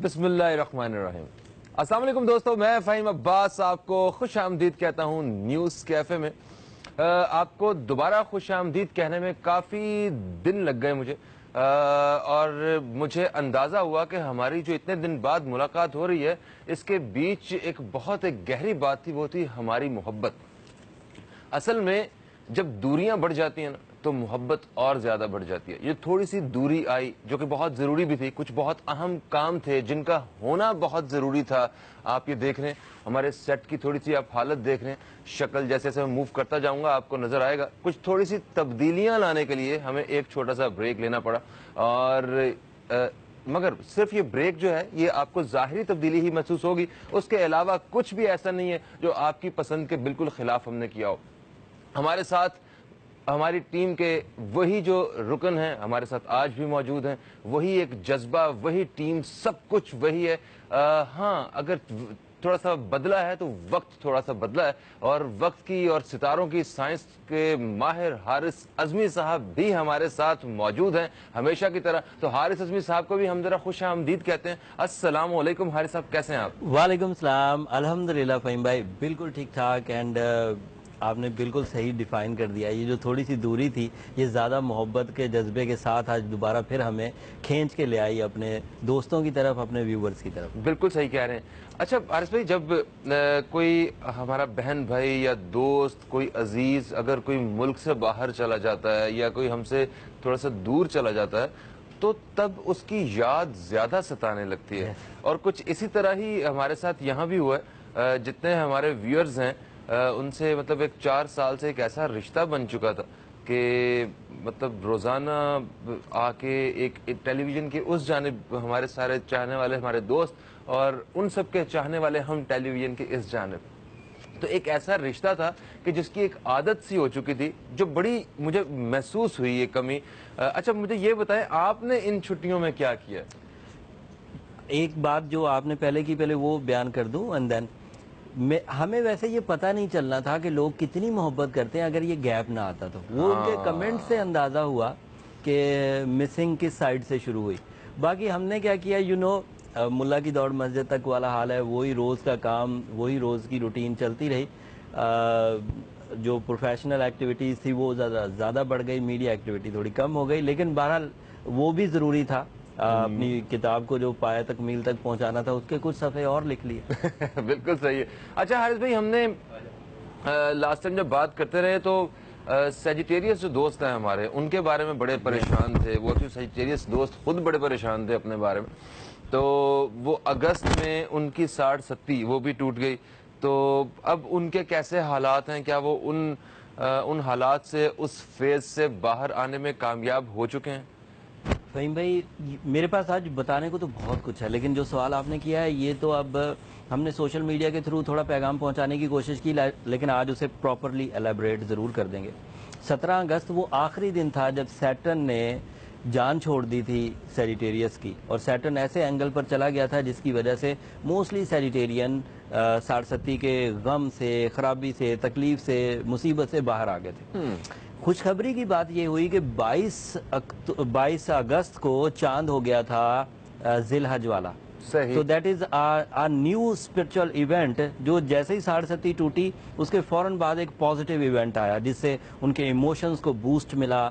बिस्मिल्लाहिर्रहमानिर्रहीम। अस्सलाम वालेकुम दोस्तों, मैं फ़हीम अब्बास आपको खुश आमदीद कहता हूँ न्यूज़ कैफ़े में। आपको दोबारा खुश आमदीद कहने में काफ़ी दिन लग गए मुझे, और मुझे अंदाज़ा हुआ कि हमारी जो इतने दिन बाद मुलाकात हो रही है, इसके बीच एक बहुत गहरी बात थी, वो थी हमारी मोहब्बत। असल में जब दूरियां बढ़ जाती हैं ना, तो मोहब्बत और ज़्यादा बढ़ जाती है। ये थोड़ी सी दूरी आई जो कि बहुत ज़रूरी भी थी, कुछ बहुत अहम काम थे जिनका होना बहुत ज़रूरी था। आप ये देख रहे हैं, हमारे सेट की थोड़ी सी आप हालत देख रहे हैं, शक्ल जैसे जैसे मैं मूव करता जाऊंगा आपको नज़र आएगा। कुछ थोड़ी सी तब्दीलियां लाने के लिए हमें एक छोटा सा ब्रेक लेना पड़ा, और मगर सिर्फ ये ब्रेक जो है ये आपको ज़ाहिरी तब्दीली ही महसूस होगी, उसके अलावा कुछ भी ऐसा नहीं है जो आपकी पसंद के बिल्कुल खिलाफ हमने किया हो। हमारे साथ हमारी टीम के वही जो रुकन हैं हमारे साथ आज भी मौजूद हैं, वही एक जज्बा, वही टीम, सब कुछ वही है। हाँ, अगर थोड़ा सा बदला है तो वक्त थोड़ा सा बदला है, और वक्त की और सितारों की साइंस के माहिर हारिस अज़मी साहब भी हमारे साथ मौजूद हैं हमेशा की तरह। तो हारिस अज़मी साहब को भी हम जरा खुश आमदीद कहते हैं। अस्सलाम वालेकुम हारिस साहब, कैसे हैं आप? वालेकुम सलाम, अल्हम्दुलिल्लाह फ़हीम भाई, बिल्कुल ठीक ठाक। एंड आपने बिल्कुल सही डिफ़ाइन कर दिया। ये जो थोड़ी सी दूरी थी, ये ज़्यादा मोहब्बत के जज्बे के साथ आज दोबारा फिर हमें खींच के ले आई अपने दोस्तों की तरफ, अपने व्यूवर्स की तरफ। बिल्कुल सही कह रहे हैं। अच्छा हारिस भाई, जब कोई हमारा बहन भाई या दोस्त, कोई अजीज अगर कोई मुल्क से बाहर चला जाता है या कोई हमसे थोड़ा सा दूर चला जाता है, तो तब उसकी याद ज्यादा सताने लगती है। और कुछ इसी तरह ही हमारे साथ यहाँ भी हुआ है। जितने हमारे व्यूअर्स हैं, उनसे मतलब एक 4 साल से एक ऐसा रिश्ता बन चुका था कि मतलब रोज़ाना आके एक टेलीविज़न के उस जानिब हमारे सारे चाहने वाले हमारे दोस्त, और उन सब के चाहने वाले हम टेलीविज़न के इस जानिब। तो एक ऐसा रिश्ता था कि जिसकी एक आदत सी हो चुकी थी, जो बड़ी मुझे महसूस हुई ये कमी। अच्छा मुझे ये बताएं, आपने इन छुट्टियों में क्या किया? एक बात जो आपने पहले की, पहले वो बयान कर दूं एंड देन हमें वैसे ये पता नहीं चलना था कि लोग कितनी मोहब्बत करते हैं अगर ये गैप ना आता तो। वो उनके कमेंट से अंदाज़ा हुआ कि मिसिंग किस साइड से शुरू हुई। बाकी हमने क्या किया, मुल्ला की दौड़ मस्जिद तक वाला हाल है, वही रोज़ का काम, वही रोज़ की रूटीन चलती रही। जो प्रोफेशनल एक्टिविटीज़ थी वो ज़्यादा बढ़ गई, मीडिया एक्टिविटी थोड़ी कम हो गई, लेकिन बहरहाल वो भी ज़रूरी था। अपनी किताब को जो पाया तकमील तक पहुंचाना था, उसके कुछ सफ़े और लिख लिए। बिल्कुल सही है। अच्छा हारिस भाई, हमने लास्ट टाइम जब बात करते रहे तो सेजिटेरियस जो दोस्त हैं हमारे, उनके बारे में बड़े परेशान थे। वो जो सेजिटेरियस दोस्त खुद बड़े परेशान थे अपने बारे में। तो वो अगस्त में उनकी 60-70 वो भी टूट गई। तो अब उनके कैसे हालात हैं? क्या वो उन हालात से, उस फेज से बाहर आने में कामयाब हो चुके हैं? फ़हीम भाई, मेरे पास आज बताने को तो बहुत कुछ है, लेकिन जो सवाल आपने किया है ये तो अब हमने सोशल मीडिया के थ्रू थोड़ा पैगाम पहुंचाने की कोशिश की, लेकिन आज उसे प्रॉपरली एलेबरेट ज़रूर कर देंगे। 17 अगस्त वो आखिरी दिन था जब सैटर्न ने जान छोड़ दी थी सैजिटेरियस की, और सैटर्न ऐसे एंगल पर चला गया था जिसकी वजह से मोस्टली सैजिटेरियन 60-70 के गम से, खराबी से, तकलीफ से, मुसीबत से बाहर आ गए थे। खुशखबरी की बात ये हुई कि 22 अगस्त को चांद हो गया था जिलहज वाला। तो that is a new spiritual event, जो जैसे ही 60-70 टूटी उसके फौरन बाद एक पॉजिटिव इवेंट आया, जिससे उनके इमोशंस को बूस्ट मिला,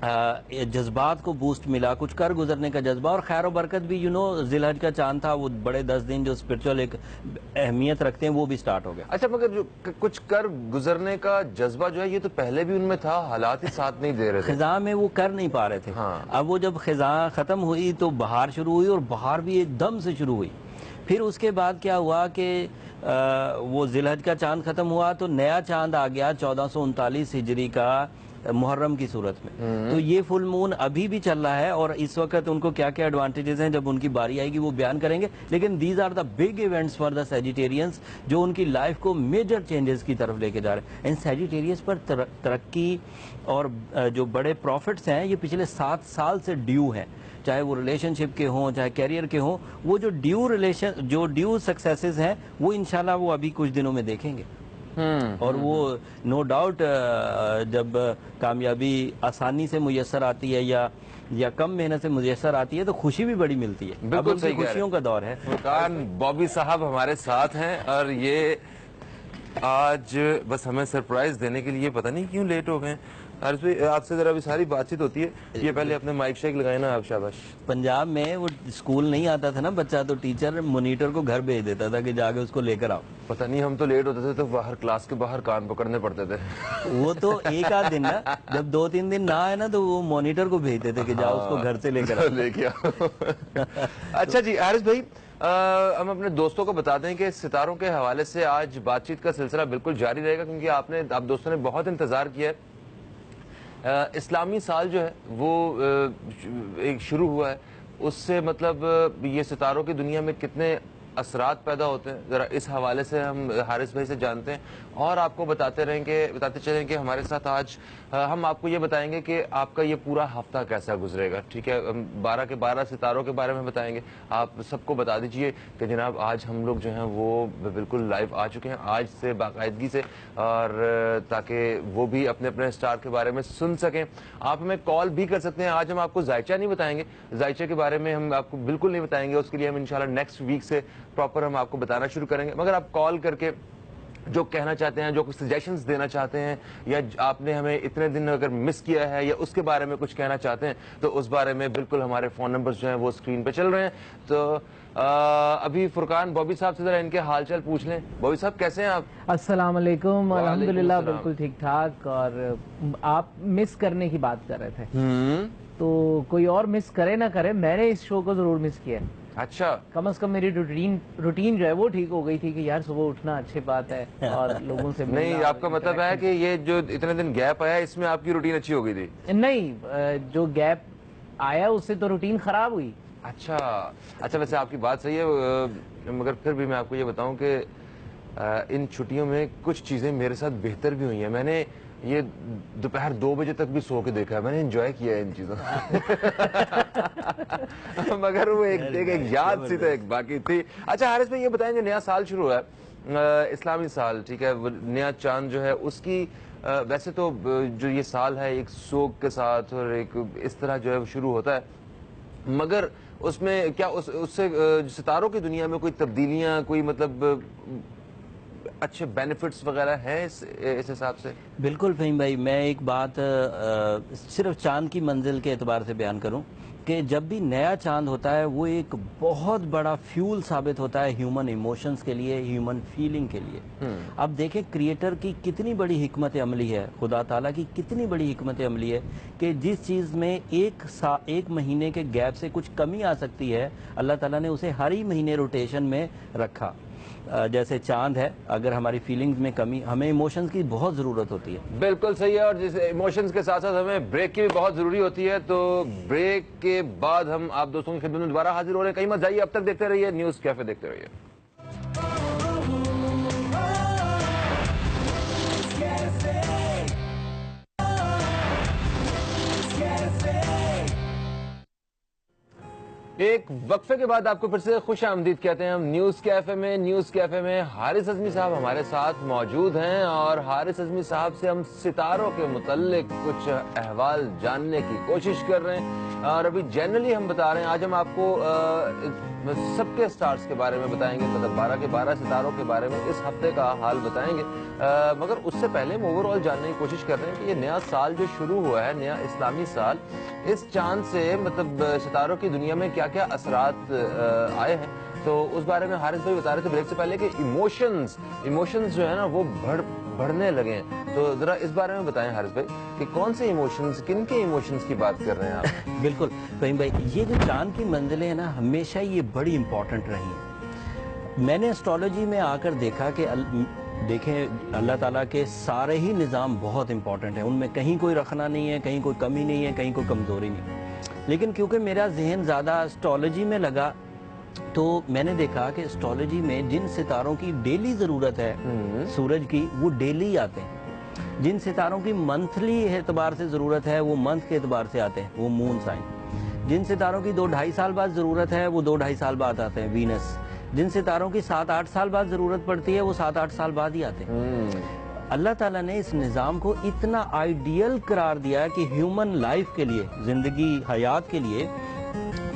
जज्बात को बूस्ट मिला, कुछ कर गुजरने का जज्बा और खैर बरकत भी। जिलहज का चांद था, वो बड़े 10 दिन जो स्पिरिचुअल एक अहमियत रखते हैं वो भी स्टार्ट हो गया। अच्छा, मगर जो कुछ कर गुजरने का जज्बा जो है ये तो पहले भी उनमें था, हालात ही साथ नहीं दे रहे थे। खिजा में वो कर नहीं पा रहे थे। हाँ। अब वो जब खिजा खत्म हुई तो बहार शुरू हुई, और बहार भी एकदम से शुरू हुई। फिर उसके बाद क्या हुआ कि वो जिलहज का चांद खत्म हुआ तो नया चांद आ गया 1439 हिजरी का मुहर्रम की सूरत में। तो ये फुल मून अभी भी चल रहा है, और इस वक्त उनको क्या क्या एडवांटेजेस हैं, जब उनकी बारी आएगी वो बयान करेंगे। लेकिन these are the big events for the Sagittarians, जो उनकी लाइफ को मेजर चेंजेस की तरफ लेके जा रहे हैं। इन सैजिटेरियंस पर तरक्की और जो बड़े प्रॉफिट्स हैं ये पिछले 7 साल से ड्यू हैं, चाहे वो रिलेशनशिप के हों, चाहे कैरियर के हों। वो जो ड्यू सक्सेसेस हैं वो इंशाल्लाह वो अभी कुछ दिनों में देखेंगे। اور وہ نو ڈاؤٹ جب کامیابی آسانی سے میسر آتی ہے یا کم محنت سے میسر آتی ہے تو خوشی بھی بڑی ملتی ہے. بالکل صحیح. خوشیوں کا دور ہے. فرقان بابی صاحب ہمارے ساتھ ہیں اور یہ آج بس ہمیں سرپرائز دینے کے لیے پتہ نہیں کیوں لیٹ ہو گئے. عارف بھائی آپ سے ذرا بھی ساری بات چیت ہوتی ہے, یہ پہلے اپنے مائک شیک لگائے نا آپ. شاباش. پنجاب میں وہ اسکول نہیں آتا تھا نا بچہ, تو ٹیچر مانیٹر کو گھر بھیج دیتا تھا کہ جا کے اس کو لے کر آؤ. پتہ نہیں ہم تو لیٹ ہوتے تھے تو باہر کلاس کے باہر کان پکڑنے پڑتے تھے. وہ تو ایک آدھ دن نا, جب 2-3 دن نہ آئے نا تو وہ مانیٹر کو بھیجتے تھے کہ جاؤ اس کو گھر سے لے کر آؤ. لے کے آؤ. اچھا جی حارث بھائی, ہم اپنے دوستوں کو بتا دیں کہ ستاروں کے حوالے سے آج بات چیت کا سلسلہ بالکل جاری رہے گا, کیونکہ آپ دوستوں نے بہت انتظار کیا ہے. اسلامی سال جو ہے وہ ایک شروع ہوا ہے, اس سے مطلب یہ ستاروں کی دنیا میں کتنے اثرات پیدا ہوتے ہیں, ذرا اس حوالے سے ہم حارث بھائی سے جانتے ہیں اور آپ کو بتاتے چلیں کہ ہمارے ساتھ آج ہم آپ کو یہ بتائیں گے کہ آپ کا یہ پورا ہفتہ کیسا گزرے گا. ٹھیک ہے, 12 کے 12 ستاروں کے بارے میں بتائیں گے. آپ سب کو بتا دیجئے کہ جناب آج ہم لوگ جو ہیں وہ بالکل لائیو آ چکے ہیں آج سے باقاعدگی سے, اور تاکہ وہ بھی اپنے اپنے سٹار کے بارے میں سن سکیں. آپ ہمیں کال بھی کر سکتے ہیں. آج ہم آپ کو ذائچہ نہیں بتائیں گے, ذائچے کے بارے میں ہم آپ کو بالکل نہیں بتائیں گے, اس کے لیے ہم انشاءاللہ نیکسٹ ویک سے پراپر ہم آپ کو بتانا شروع کریں گے. مگر آپ کال کر کے جو کہنا چاہتے ہیں, جو کچھ سجیشنز دینا چاہتے ہیں, یا آپ نے ہمیں اتنے دن اگر مس کیا ہے یا اس کے بارے میں کچھ کہنا چاہتے ہیں تو اس بارے میں بالکل ہمارے فون نمبرز جو ہیں وہ اسکرین پہ چل رہے ہیں. تو ابھی فرقان بابی صاحب سے ذرا ان کے حال چال پوچھ لیں. بابی صاحب کیسے ہیں آپ؟ السلام علیکم. الحمدللہ السلام. بالکل ٹھیک ٹھاک. اور آپ مس کرنے کی بات کر رہے تھے تو کوئی اور مس کرے نہ کرے, میں نے اس شو کو ضرور مس کیا. اچھا, کم از کم میری روٹین جو ہے وہ ٹھیک ہو گئی تھی کہ یار صبح اٹھنا اچھی بات ہے اور لوگوں سے نہیں آپ کا مطلب ہے کہ یہ جو اتنے دن گیپ آیا اس میں آپ کی روٹین اچھی ہو گئی تھی؟ نہیں, جو گیپ آیا اس سے تو روٹین خراب ہوئی. اچھا ویسے آپ کی بات صحیح ہے, مگر پھر بھی میں آپ کو یہ بتاؤں کہ ان چھٹیوں میں کچھ چیزیں میرے ساتھ بہتر بھی ہوئی ہیں. میں نے یہ دوپہر 2 بجے تک بھی سو کے دیکھا ہے, میں نے انجوائے کیا ہے ان چیزوں مگر وہ ایک یاد سی تو ایک باقی تھی. اچھا حارث بھائی یہ بتائیں, جو نیا سال شروع ہوا ہے اسلامی سال, ٹھیک ہے, نیا چاند جو ہے اس کی ویسے تو جو یہ سال ہے ایک سوگ کے ساتھ اور ایک اس طرح جو ہے شروع ہوتا ہے, مگر اس میں کیا اس سے ستاروں کی دنیا میں کوئی تبدیلیاں, کوئی مطلب اچھے بینیفٹس وغیرہ ہیں اس حساب سے؟ بالکل فہیم بھائی, میں ایک بات صرف چاند کی منزل کے اعتبار سے بیان کروں کہ جب بھی نیا چاند ہوتا ہے وہ ایک بہت بڑا فیول ثابت ہوتا ہے ہیومن ایموشنز کے لیے, ہیومن فیلنگ کے لیے. اب دیکھیں کریٹر کی کتنی بڑی حکمت عملی ہے, خدا تعالیٰ کی کتنی بڑی حکمت عملی ہے کہ جس چیز میں ایک مہینے کے گیپ سے کچھ کمی آ سکتی ہے, اللہ تعالیٰ نے اسے ہر ہی مہینے روٹیشن میں رکھا. جیسے چاند ہے, اگر ہماری فیلنگز میں کمی, ہمیں ایموشنز کی بہت ضرورت ہوتی ہے. بالکل صحیح ہے, اور جیسے ایموشنز کے ساتھ ساتھ ہمیں بریک کی بھی بہت ضروری ہوتی ہے. تو بریک کے بعد ہم آپ دوستوں کی خدمت میں دوبارہ حاضر ہو رہے ہیں. کہیں مت جائیے, اب تک دیکھتے رہیے نیوز کیفے, دیکھتے رہیے. ایک وقفے کے بعد آپ کو پھر سے خوش آمدید کہتے ہیں ہم نیوز کیفے میں. نیوز کیفے میں حارث اعظمی صاحب ہمارے ساتھ موجود ہیں, اور حارث اعظمی صاحب سے ہم ستاروں کے متعلق کچھ احوال جاننے کی کوشش کر رہے ہیں, اور ابھی جنرلی ہم بتا رہے ہیں. آج ہم آپ کو سب کے سٹارز کے بارے میں بتائیں گے, مطلب 12 کے 12 ستاروں کے بارے میں اس ہفتے کا حال بتائیں گے, مگر اس سے پہلے ہم اوور آل جاننے کی کوشش کر رہے ہیں کہ یہ نیا سال جو شروع ہوا ہے, نیا اسلامی سال, اس چاند سے مطلب ستاروں کی دنیا میں کیا کیا اثرات آئے ہیں. تو اس بارے میں حارث بھائی بتا رہے تھے بریک سے پہلے کہ ایموشنز جو ہے نا وہ بڑھنے لگے ہیں. تو ذرا اس بارے میں بتائیں حارث بھائی کہ کون سے ایموشنز, کن کے ایموشنز کی بات کر رہے ہیں آپ؟ بالکل فہیم بھائی, یہ جو چاند کی منزلیں ہیں نا ہمیشہ یہ بڑی امپورٹنٹ رہی ہیں. میں نے اسٹرالوجی میں آ کر دیکھا کہ دیکھیں اللہ تعالیٰ کے سارے ہی نظام بہت امپورٹنٹ ہیں, ان میں کہیں کوئی رکھنا نہیں ہے, کہیں کوئی کمی نہیں ہے, کہیں کوئی کمزوری نہیں. لیکن کیونکہ میرا ذہن زیادہ اسٹرالوجی میں لگا تو میں نے دیکھا کہ اسٹرالوجی میں جن ستاروں کی ڈیلی ضرورت ہے سورج کی, وہ ڈیلی آتے ہیں. جن ستاروں کی منتھلی اعتبار سے ضرورت ہے وہ منتھ کے اعتبار سے آتے ہیں, وہ مون سائن. جن ستاروں کی 2-2.5 سال بعد ضرورت ہے وہ 2-2.5 سال بعد آتے ہیں, وینس. جن ستاروں کی 7-8 سال بعد ضرورت پڑتی ہے وہ 7-8 سال بعد ہی آتے ہیں۔ اللہ تعالیٰ نے اس نظام کو اتنا آئیڈیل قرار دیا ہے کہ ہیومن لائف کے لیے، زندگی حیات کے لیے،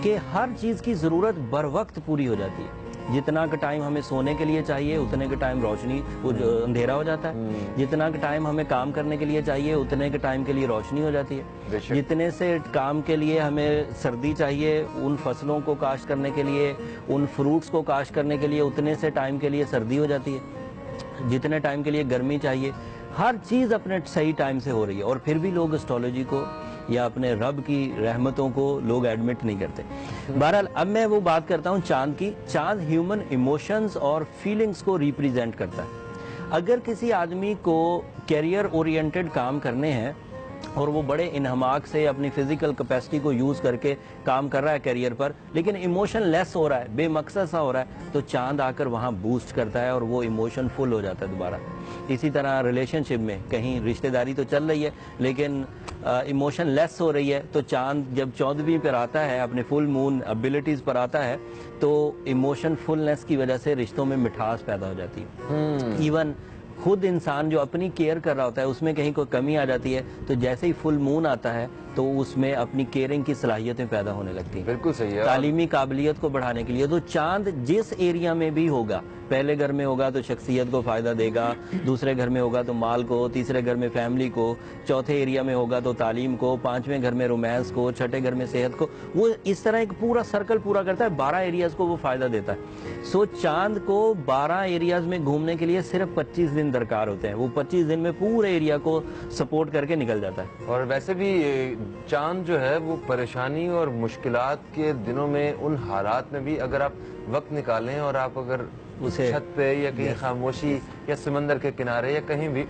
کہ ہر چیز کی ضرورت بر وقت پوری ہو جاتی ہے۔ جتنا کا ٹائم ہمیں سونے کے لیے چاہیے اتنے کا ٹائم روشنی اندھیرا ہو جاتا ہے، جتنا کا ٹائم ہمیں کام کرنے کے لیے چاہیے اتنے کے ٹائم کے لیے روشنی ہو جاتی ہے، جتنے سے کام کے لیے ہمیں سردی چاہیے ان فصلوں کو کاشت کرنے کے لیے، ان فروٹس کو کاشت کرنے کے لیے اتنے سے ٹائم کے لیے سردی ہو جاتی ہے، جتنے ٹائم کے لیے گرمی چاہیے، ہر چیز اپنے صحیح ٹائم سے ہو رہی ہے۔ اور پھر بھی لوگ اسٹرالوجی کو یا اپنے رب کی رحمتوں کو لوگ ایڈمٹ نہیں کرتے۔ بہرحال اب میں وہ بات کرتا ہوں چاند کی۔ چاند ہیومن ایموشنز اور فیلنگز کو ریپریزنٹ کرتا ہے۔ اگر کسی آدمی کو کیریئر اورینٹڈ کام کرنے ہیں اور وہ بڑے انہماک سے اپنی فزیکل کیپیسٹی کو یوز کر کے کام کر رہا ہے کیریئر پر، لیکن ایموشن لیس ہو رہا ہے، بے مقصد سا ہو رہا ہے، تو چاند آ کر وہاں بوسٹ کرتا ہے اور وہ ایموشن فل ہو جاتا ہے دوبارہ۔ اسی طرح ریلیشن شپ میں کہیں رشتہ داری تو چل رہی ہے لیکن ایموشن لیس ہو رہی ہے، تو چاند جب 14ویں پر آتا ہے، اپنے فل مون ابیلٹیز پر آتا ہے، تو ایموشن فلنس کی وجہ سے رشتوں میں مٹھاس پیدا ہو جاتی ہے۔ ایون خود انسان جو اپنی کیئر کر رہا ہوتا ہے اس میں کہیں کوئی کمی آ جاتی ہے، تو جیسے ہی فل مون آتا ہے تو اس میں اپنی کیئرنگ کی صلاحیتیں پیدا ہونے لگتی ہیں۔ بالکل صحیح ہے۔ تعلیمی قابلیت کو بڑھانے کے لیے تو چاند جس ایریا میں بھی ہوگا، پہلے گھر میں ہوگا تو شخصیت کو فائدہ دے گا، دوسرے گھر میں ہوگا تو مال کو، تیسرے گھر میں فیملی کو، چوتھے ایریا میں ہوگا تو تعلیم کو، پانچویں گھر میں رومانس کو، چھٹے گھر میں صحت کو، وہ اس طرح ایک پورا سرکل پورا کرتا ہے، 12 ایریاز کو وہ فائدہ دیتا ہے۔ سو چاند کو 12 ایریاز میں گھومنے کے لیے صرف 25 دن درکار ہوتے ہیں، وہ 25 دن میں پورے ایریا کو سپورٹ کر کے نکل جاتا ہے۔ اور ویسے بھی چاند جو ہے وہ پریشانی اور مشکلات کے دنوں میں، ان حالات میں بھی اگر آپ وقت نکالیں اور آپ اگر اسے چھت پہ یا کہیں خاموشی یا سمندر کے کنارے یا کہیں بھی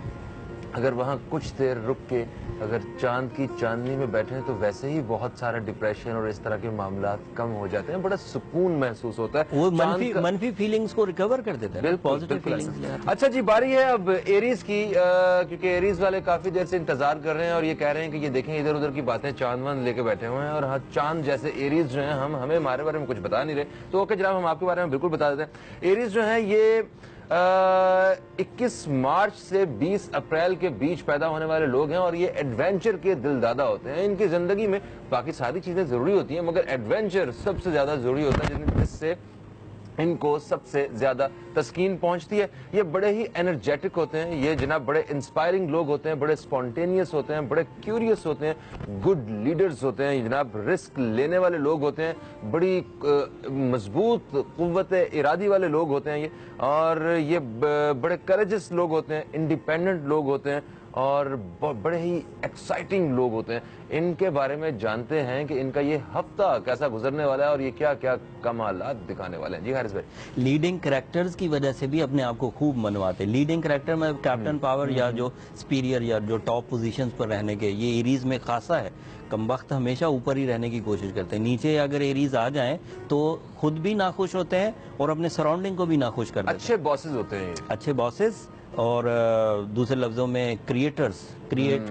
اگر وہاں کچھ دیر رک کے اگر چاند کی چاندنی میں بیٹھیں تو ویسے ہی بہت سارا ڈپریشن اور اس طرح کے معاملات کم ہو جاتے ہیں، بڑا سکون محسوس ہوتا ہے، وہ منفی فیلنگز کو ریکور کر دیتا ہے، پازیٹیو فیلنگز لے آتا ہے۔ اچھا جی، باری ہے اب ایریز کی، کیونکہ ایریز والے کافی دیر سے انتظار کر رہے ہیں اور یہ کہہ رہے ہیں کہ یہ دیکھیں ادھر ادھر کی باتیں چاند واند لے کے بیٹھے ہوئے ہیں، اور چاند جیسے ایریز جو ہیں ہمیں ہمارے بارے میں کچھ بتا نہیں رہے، تو اوکے جناب ہم آپ کے بارے میں بالکل بتا دیتے ہیں۔ ایریز جو ہیں یہ 21 مارچ سے 20 اپریل کے بیچ پیدا ہونے والے لوگ ہیں، اور یہ ایڈونچر کے دل دادا ہوتے ہیں۔ ان کی زندگی میں باقی ساری چیزیں ضروری ہوتی ہیں مگر ایڈونچر سب سے زیادہ ضروری ہوتا ہے، جس سے ان کو سب سے زیادہ تسکین پہنچتی ہے۔ یہ بڑے ہی انرجیٹک ہوتے ہیں، یہ جناب بڑے انسپائرنگ لوگ ہوتے ہیں، بڑے سپونٹینیس ہوتے ہیں، بڑے کیوریس ہوتے ہیں، گڈ لیڈرز ہوتے ہیں، جناب رسک لینے والے لوگ ہوتے ہیں، بڑی مضبوط قوت ارادی والے لوگ ہوتے ہیں یہ، اور یہ بڑے کریجس لوگ ہوتے ہیں، انڈیپینڈنٹ لوگ ہوتے ہیں، اور بڑے ہی ایکسائٹنگ لوگ ہوتے ہیں۔ ان کے بارے میں جانتے ہیں کہ ان کا یہ ہفتہ کیسا گزرنے والا ہے اور یہ کیا کیا کمالات دکھانے والے ہیں۔ جی حارث بھائی، لیڈنگ کریکٹرز کی وجہ سے بھی اپنے آپ کو خوب منواتے۔ لیڈنگ کریکٹر میں کیپٹن پاور یا جو سپیریئر یا جو ٹاپ پوزیشنز پر رہنے کے، یہ ایریز میں خاصا ہے۔ کم وقت ہمیشہ اوپر ہی رہنے کی کوشش کرتے ہیں، نیچے اگر ایریز آ جائیں تو خود بھی ناخوش ہوتے ہیں اور اپنے سراؤنڈنگ کو بھی ناخوش کرتے ہیں۔ اچھے باسز ہوتے ہیں، اچھے باسز، اور دوسرے لفظوں میں کریٹ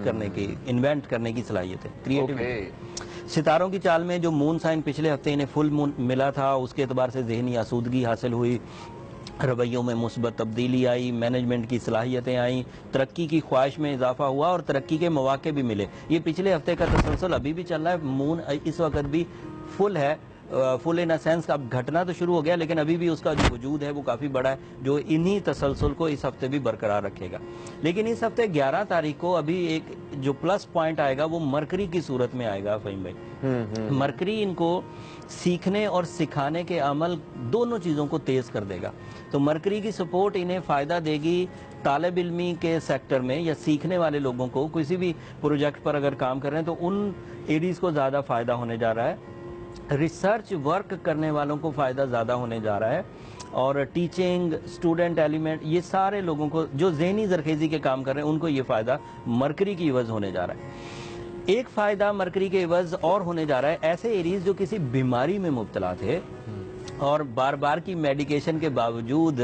کرنے کی، انوینٹ کرنے کی صلاحیت ہے، کریٹیوٹی۔ ستاروں کی چال میں جو مون سائن پچھلے ہفتے انہیں فل مون ملا تھا، اس کے اعتبار سے ذہنی آسودگی حاصل ہوئی، رویوں میں مثبت تبدیلی آئی، مینجمنٹ کی صلاحیتیں آئیں، ترقی کی خواہش میں اضافہ ہوا اور ترقی کے مواقع بھی ملے۔ یہ پچھلے ہفتے کا تسلسل ابھی بھی چل رہا ہے، مون اس وقت بھی فل ہے، فل ان سینس، اب گھٹنا تو شروع ہو گیا لیکن ابھی بھی اس کا جو وجود ہے وہ کافی بڑا ہے، جو انہی تسلسل کو اس ہفتے بھی برقرار رکھے گا۔ لیکن اس ہفتے 11 تاریخ کو ابھی ایک جو پلس پوائنٹ آئے گا وہ مرکری کی صورت میں آئے گا فہیم بھائی۔ مرکری ان کو سیکھنے اور سکھانے کے عمل دونوں چیزوں کو تیز کر دے گا، تو مرکری کی سپورٹ انہیں فائدہ دے گی طالب علمی کے سیکٹر میں یا سیکھنے والے لوگوں کو، کسی بھی پروجیکٹ پر اگر کام کر رہے ہیں تو ان ایریز کو زیادہ فائدہ ہونے جا رہا ہے، ریسرچ ورک کرنے والوں کو فائدہ زیادہ ہونے جا رہا ہے، اور ٹیچنگ، اسٹوڈنٹ ایلیمنٹ، یہ سارے لوگوں کو جو ذہنی زرخیزی کے کام کر رہے ہیں ان کو یہ فائدہ مرکری کی عوض ہونے جا رہا ہے۔ ایک فائدہ مرکری کے عوض اور ہونے جا رہا ہے، ایسے ایریز جو کسی بیماری میں مبتلا تھے اور بار بار کی میڈیکیشن کے باوجود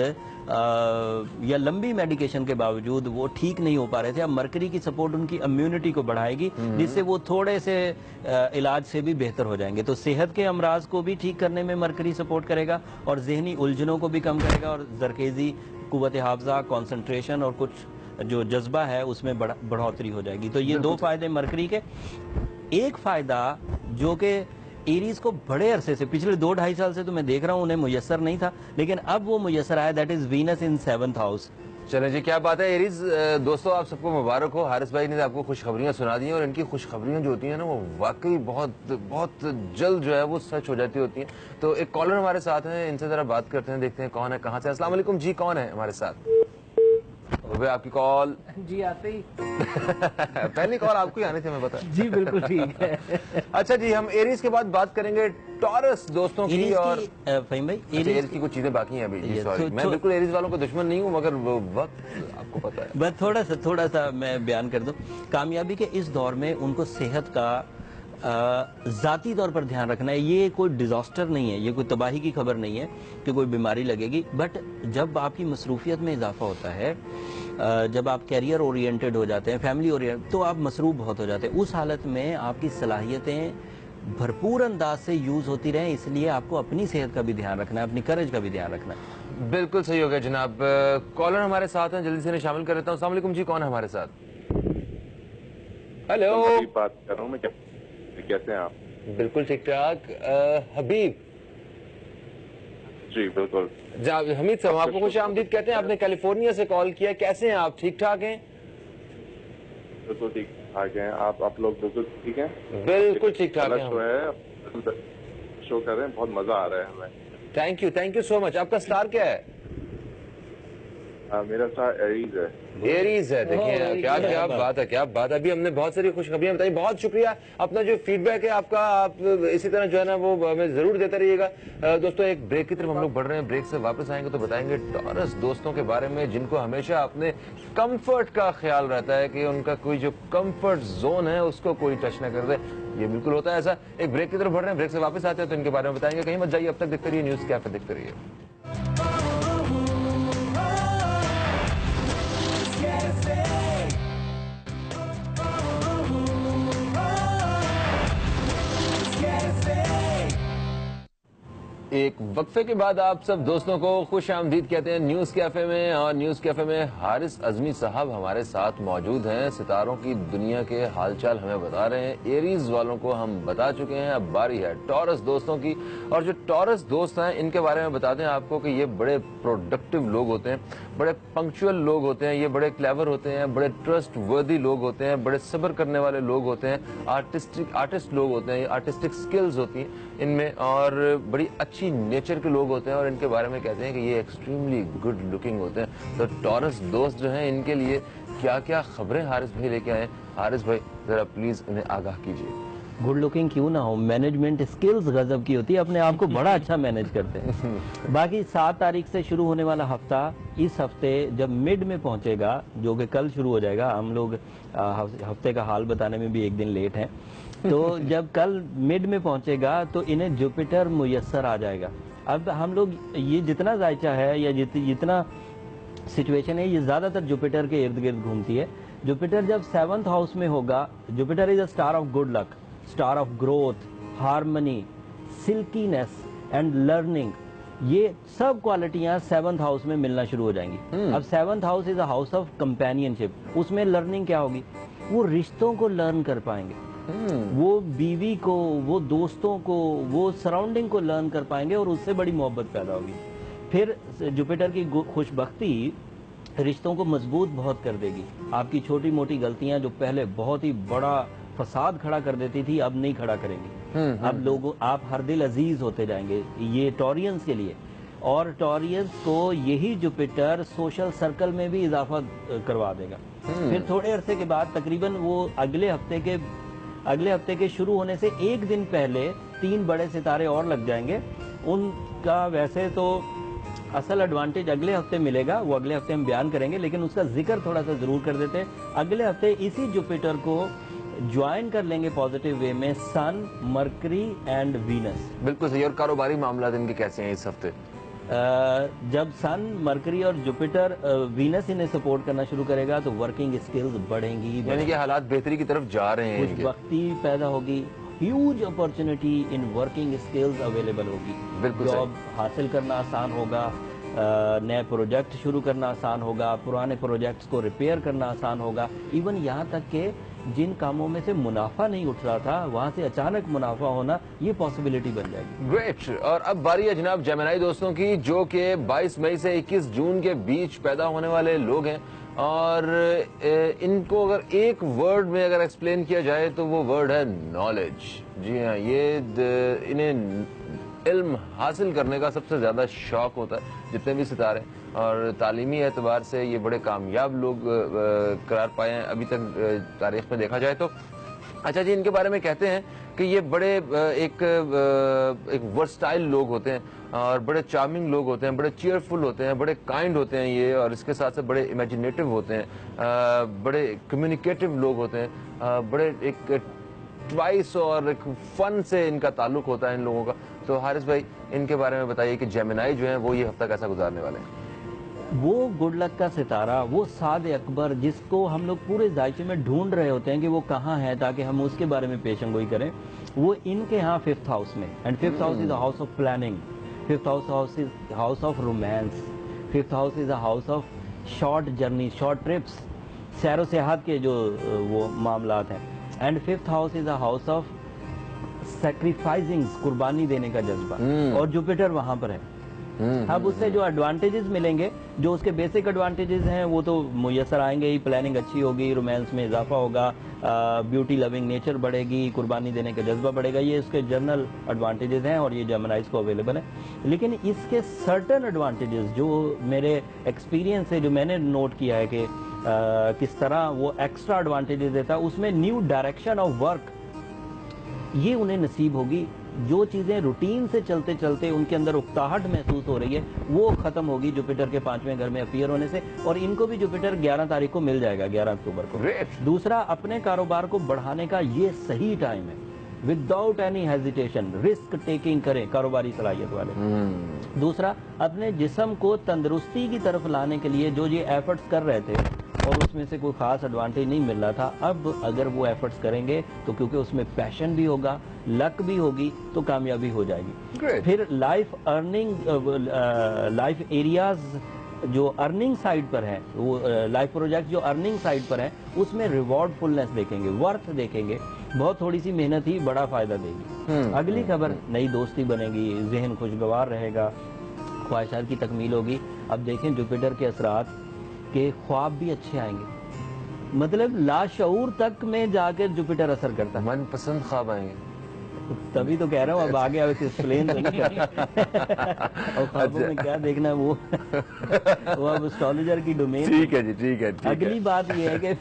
یا لمبی میڈیکیشن کے باوجود وہ ٹھیک نہیں ہو پا رہے تھے. اب مرکری کی سپورٹ ان کی امیونٹی کو بڑھائے گی, جس سے وہ تھوڑے سے علاج سے بھی بہتر ہو جائیں گے. تو صحت کے امراض کو بھی ٹھیک کرنے میں مرکری سپورٹ کرے گا, اور ذہنی الجھنوں کو بھی کم کرے گا, اور زرخیزی, قوت حافظہ, کنسنٹریشن اور کچھ جو جذبہ ہے اس میں بڑھوتری ہو جائے گی. تو یہ 2 فائدے مرکری کے. ایک فائدہ جو کہ ایریز کو بڑے عرصے سے, پچھلے 2-2.5 سال سے تو میں دیکھ رہا ہوں انہیں میسر نہیں تھا, لیکن اب وہ میسر آیا, that is Venus in 7th house. چلیں جی, کیا بات ہے ایریز دوستو, آپ سب کو مبارک ہو. حارث بھائی نے آپ کو خوشخبریاں سنا دی ہیں, اور ان کی خوشخبریاں جو ہوتی ہیں نا وہ واقعی بہت بہت جلد جو ہے وہ سچ ہو جاتی ہوتی ہیں. تو ایک کالر ہمارے ساتھ ہیں, ان سے ذرا بات کرتے ہیں, دیکھتے ہیں کون ہے, کہاں سے. السلام علیکم جی, کون ہے ہمارے ساتھ؟ آپ کی کال جی آتے ہی پہلی کال آپ کو ہی آنی تھی, ہمیں پتا. جی بالکل ٹھیک ہے. اچھا جی, ہم ایریز کے بعد بات کریں گے ٹورس دوستوں کی. اور فہیم بھائی, ایریز کی کچھ چیزیں باقی ہیں ابھی. جی سوری, میں بالکل ایریز والوں کو دشمن نہیں ہوں, مگر وہ وقت آپ کو پتا ہے. بس تھوڑا سا میں بیان کر دوں. کامیابی کے اس دور میں ان کو صحت کا ذاتی طور پر دھیان رکھنا ہے. یہ کوئی ڈیزاسٹر نہیں ہے, یہ کوئی تباہی کی خبر نہیں ہے کہ کوئی بیماری لگے گی, بٹ جب آپ کی مصروفیت میں اضافہ ہوتا ہے, جب آپ کیریئر اورینٹڈ ہو جاتے ہیں, فیملی اورینٹڈ, تو آپ مصروف بہت ہو جاتے ہیں. اس حالت میں آپ کی صلاحیتیں بھرپور انداز سے یوز ہوتی رہیں, اس لیے آپ کو اپنی صحت کا بھی دھیان رکھنا ہے, اپنی کریج کا بھی دھیان رکھنا ہے. بالکل صحیح ہو گیا جناب. کالر ہمارے ساتھ ہیں, جلدی سے انہیں شامل کر لیتا ہوں. السلام علیکم جی, کون ہے ہمارے ساتھ؟ ہیلو, بات کر رہا ہوں میں, کیسے ہیں آپ؟ بالکل ٹھیک ٹھاک. حبیب جی بالکل. حمید صاحب, آپ کو خوش آمدید کہتے ہیں. آپ نے کیلیفورنیا سے کال کیا, کیسے ہیں آپ؟ ٹھیک ٹھاک ہیں؟ بالکل ٹھیک ٹھاک ہیں. آپ لوگ بالکل ٹھیک ہیں؟ بالکل ٹھیک ٹھاک ہیں. شو ہے, شو کر رہے ہیں, بہت مزہ آ رہا ہے ہمیں. تھینک یو سو مچ. آپ کا سٹار کیا ہے؟ میرا سٹار ایریز ہے. ایریز ہے. دیکھیں کیا بات ہے, کیا بات ہے. ابھی ہم نے بہت ساری خوشخبریاں بتائی. بہت شکریہ. اپنا جو فیڈ بیک ہے آپ کا, آپ اسی طرح جو ہے نا وہ ہمیں ضرور دیتے رہیے گا. دوستوں, ایک بریک کی طرف ہم لوگ بڑھ رہے ہیں. بریک سے واپس آئیں گے تو بتائیں گے ٹورس دوستوں کے بارے میں, جن کو ہمیشہ اپنے کمفرٹ کا خیال رہتا ہے کہ ان کا کوئی جو کمفرٹ زون ہے اس کو کوئی ٹچ نہ کر دے. یہ بالکل ہوتا ہے ایسا. ایک بریک کی طرف بڑھ رہے ہیں, بریک سے واپس آتے ہیں تو ان کے بارے میں بتائیں گے. کہیں مت جائیے, اب تک دیکھتے رہیے نیوز کیفے, دیکھتے رہیے. ایک وقفے کے بعد آپ سب دوستوں کو خوش آمدید کہتے ہیں نیوز کیفے میں. اور نیوز کیفے میں حارث عزمی صاحب ہمارے ساتھ موجود ہیں. ستاروں کی دنیا کے حال چال ہمیں بتا رہے ہیں. ایریز والوں کو ہم بتا چکے ہیں, اب باری ہے ٹورس دوستوں کی. اور جو ٹورس دوست ہیں ان کے بارے میں بتا دیں آپ کو کہ یہ بڑے پروڈکٹیو لوگ ہوتے ہیں, بڑے پنکچوئل لوگ ہوتے ہیں, یہ بڑے کلیور ہوتے ہیں, بڑے ٹرسٹ وردی لوگ ہوتے ہیں, بڑے صبر کرنے والے لوگ ہوتے ہیں, آرٹسٹ لوگ ہوتے ہیں, آرٹسٹک سکلز ہوتی ہیں ان میں, اور بڑی اچھی نیچر کے لوگ ہوتے ہیں. اور ان کے بارے میں کہتے ہیں کہ یہ ایکسٹریملی گڈ لکنگ ہوتے ہیں. تو ٹورس دوست جو ہیں ان کے لیے کیا کیا خبریں حارث بھائی لے کے آئے؟ حارث بھائی ذرا پلیز انہیں آگاہ کیجیے. گڈ لکنگ کیوں نہ ہو, مینجمنٹ سکلز غضب کی ہوتی ہے, اپنے آپ کو بڑا اچھا مینج کرتے ہیں. باقی 7 تاریخ سے شروع ہونے والا ہفتہ, اس ہفتے جب مڈ میں پہنچے گا, جو کہ کل شروع ہو جائے گا, ہم لوگ ہفتے کا حال بتانے میں بھی ایک دن لیٹ ہیں, تو جب کل مڈ میں پہنچے گا تو انہیں جوپیٹر میسر آ جائے گا. اب ہم لوگ یہ جتنا ذائچہ ہے یا جتنا سچویشن ہے, یہ زیادہ تر جوپیٹر کے ارد گرد گھومتی ہے. جوپیٹر جب 7th ہاؤس میں ہوگا, Jupiter is a star of good luck, star of growth, harmony, silkiness and learning. یہ سب کوالٹیاں 7th ہاؤس میں ملنا شروع ہو جائیں گی. اب 7th house is a house of companionship. اس میں لرننگ کیا ہوگی, وہ رشتوں کو لرن کر پائیں گے, وہ بیوی کو, وہ دوستوں کو, وہ سراؤنڈنگ کو لرن کر پائیں گے, اور اس سے بڑی محبت پیدا ہوگی. پھر جوپیٹر کی خوش بختی رشتوں کو مضبوط بہت کر دے گی. آپ کی چھوٹی موٹی غلطیاں جو پہلے بہت ہی بڑا فساد کھڑا کر دیتی تھی, اب نہیں کھڑا کریں گی. اب آپ ہر دل عزیز ہوتے جائیں گے, یہ ٹورینز کے لیے. اور ٹورینز کو یہی جوپیٹر سوشل سرکل میں بھی اضافہ کروا دے گا. پھر تھوڑے عرصے کے بعد, تقریباً وہ اگلے ہفتے کے شروع ہونے سے 1 دن پہلے 3 بڑے ستارے اور لگ جائیں گے. ان کا ویسے تو اصل ایڈوانٹیج اگلے ہفتے ملے گا, وہ اگلے ہفتے ہم بیان کریں گے, لیکن اس کا ذکر تھوڑا سا ضرور کر دیتے ہیں. اگلے ہفتے اسی جوپیٹر کو ज्वाइन कर लेंगे पॉजिटिव वे में सन, मरकरी एंड वीनस। बिल्कुल सही। और कारोबारी मामला इनके कैसे हैं इस हफ्ते? जब सन, मरकरी और जुपिटर, वीनस इन्हें सपोर्ट करना शुरू करेगा तो वर्किंग स्किल्स बढ़ेंगी, यानी कि हालात बेहतरी की तरफ जा रहे हैं कुछ इनके। वक्ती पैदा होगी, huge opportunity in working skills available होगी। बिल्कुल जॉब हासिल करना आसान होगा, नए प्रोजेक्ट शुरू करना आसान होगा, पुराने प्रोजेक्ट्स को रिपेयर करना आसान होगा, इवन यहाँ तक कि जिन कामों में से मुनाफा नहीं उठ रहा था वहां से अचानक मुनाफा होना, ये पॉसिबिलिटी बन जाएगी। ग्रेट। और अब बारी है जनाब जेमिनी दोस्तों की, जो कि 22 मई से 21 जून के बीच पैदा होने वाले लोग हैं, और इनको अगर एक वर्ड में अगर एक्सप्लेन किया जाए तो वो वर्ड है नॉलेज। जी हाँ, ये इन्हें इल्म हासिल करने का सबसे ज्यादा शौक होता है जितने भी सितारे, और तालीमी एतबार से ये बड़े कामयाब लोग करार पाए हैं अभी तक तारीख में देखा जाए तो। अच्छा जी, इनके बारे में कहते हैं कि ये बड़े एक वर्सटाइल लोग होते हैं और बड़े चार्मिंग लोग होते हैं, बड़े चीयरफुल होते हैं, बड़े काइंड होते हैं ये, और इसके साथ साथ बड़े इमेजिनेटिव होते हैं, बड़े कम्युनिकेटिव लोग होते हैं, बड़े एक ट्वाइस और एक फन से इनका ताल्लुक होता है इन लोगों का। तो हारिस भाई, इनके बारे में बताइए कि जेमिनी जो है वो ये हफ्ता कैसा गुजारने वाले हैं? वो गुड लक का सितारा, वो साद अकबर, जिसको हम लोग पूरे जायचे में ढूंढ रहे होते हैं कि वो कहाँ है ताकि हम उसके बारे में पेशंगोई करें, वो इनके यहाँ 5th हाउस में। And 5th house is a house of planning, 5th house is house of romance, 5th house is a house of short journey, short trips, serow सेहत के जो वो मामलात हैं। And 5th house is a house of sacrificing, कुर्बानी देने का जज्बा, और जुपिटर वहां पर है। अब उससे जो एडवांटेजेस मिलेंगे, जो उसके बेसिक एडवांटेजेस हैं वो तो मुयसर आएंगे ही। प्लानिंग अच्छी होगी, रोमांस में इजाफा होगा, ब्यूटी लविंग नेचर बढ़ेगी, कुर्बानी देने का जज्बा बढ़ेगा, ये उसके जनरल एडवांटेजेस हैं और ये जेमिनीज को अवेलेबल है। लेकिन इसके सर्टन एडवांटेजेस जो मेरे एक्सपीरियंस से जो मैंने नोट किया है कि किस तरह वो एक्स्ट्रा एडवांटेजेस देता है, उसमें न्यू डायरेक्शन ऑफ वर्क ये उन्हें नसीब होगी। जो चीजें रूटीन से चलते चलते उनके अंदर उकताहट महसूस हो रही है वो खत्म होगी जुपिटर के 5वें घर में अपीयर होने से, और इनको भी जुपिटर 11 तारीख को मिल जाएगा, 11 अक्टूबर को। दूसरा, अपने कारोबार को बढ़ाने का ये सही टाइम है, without any hesitation risk taking करें कारोबारी सलाहियत वाले। दूसरा, अपने जिस्म को तंदुरुस्ती की तरफ लाने के लिए जो ये एफर्ट्स कर रहे थे और उसमें से कोई खास एडवांटेज नहीं मिल रहा था, अब अगर वो एफर्ट्स करेंगे तो क्योंकि उसमें पैशन भी होगा, लक भी होगी, तो कामयाबी हो जाएगी। फिर लाइफ एरियाज जो अर्निंग साइड पर है, वो लाइफ प्रोजेक्ट जो अर्निंग साइड पर है, उसमें रिवॉर्डफुलनेस देखेंगे, वर्थ देखेंगे, बहुत थोड़ी सी मेहनत ही बड़ा फायदा देगी। अगली खबर, नई दोस्ती बनेगी, जहन खुशगवार रहेगा, ख्वाहिशात की तकमील होगी। अब देखें जुपिटर के असरात के ख्वाब भी अच्छे आएंगे, मतलब लाशऊर तक में जाकर जुपिटर असर करता है, मनपसंद ख्वाब आएंगे। तभी तो कह रहा हूँ अब आगे अब एक्सप्लेन तो नहीं और ख्वाबों में क्या देखना है वो अब एस्ट्रोलॉजर की डोमेन। ठीक है जी, ठीक है। अगली बात ये है कि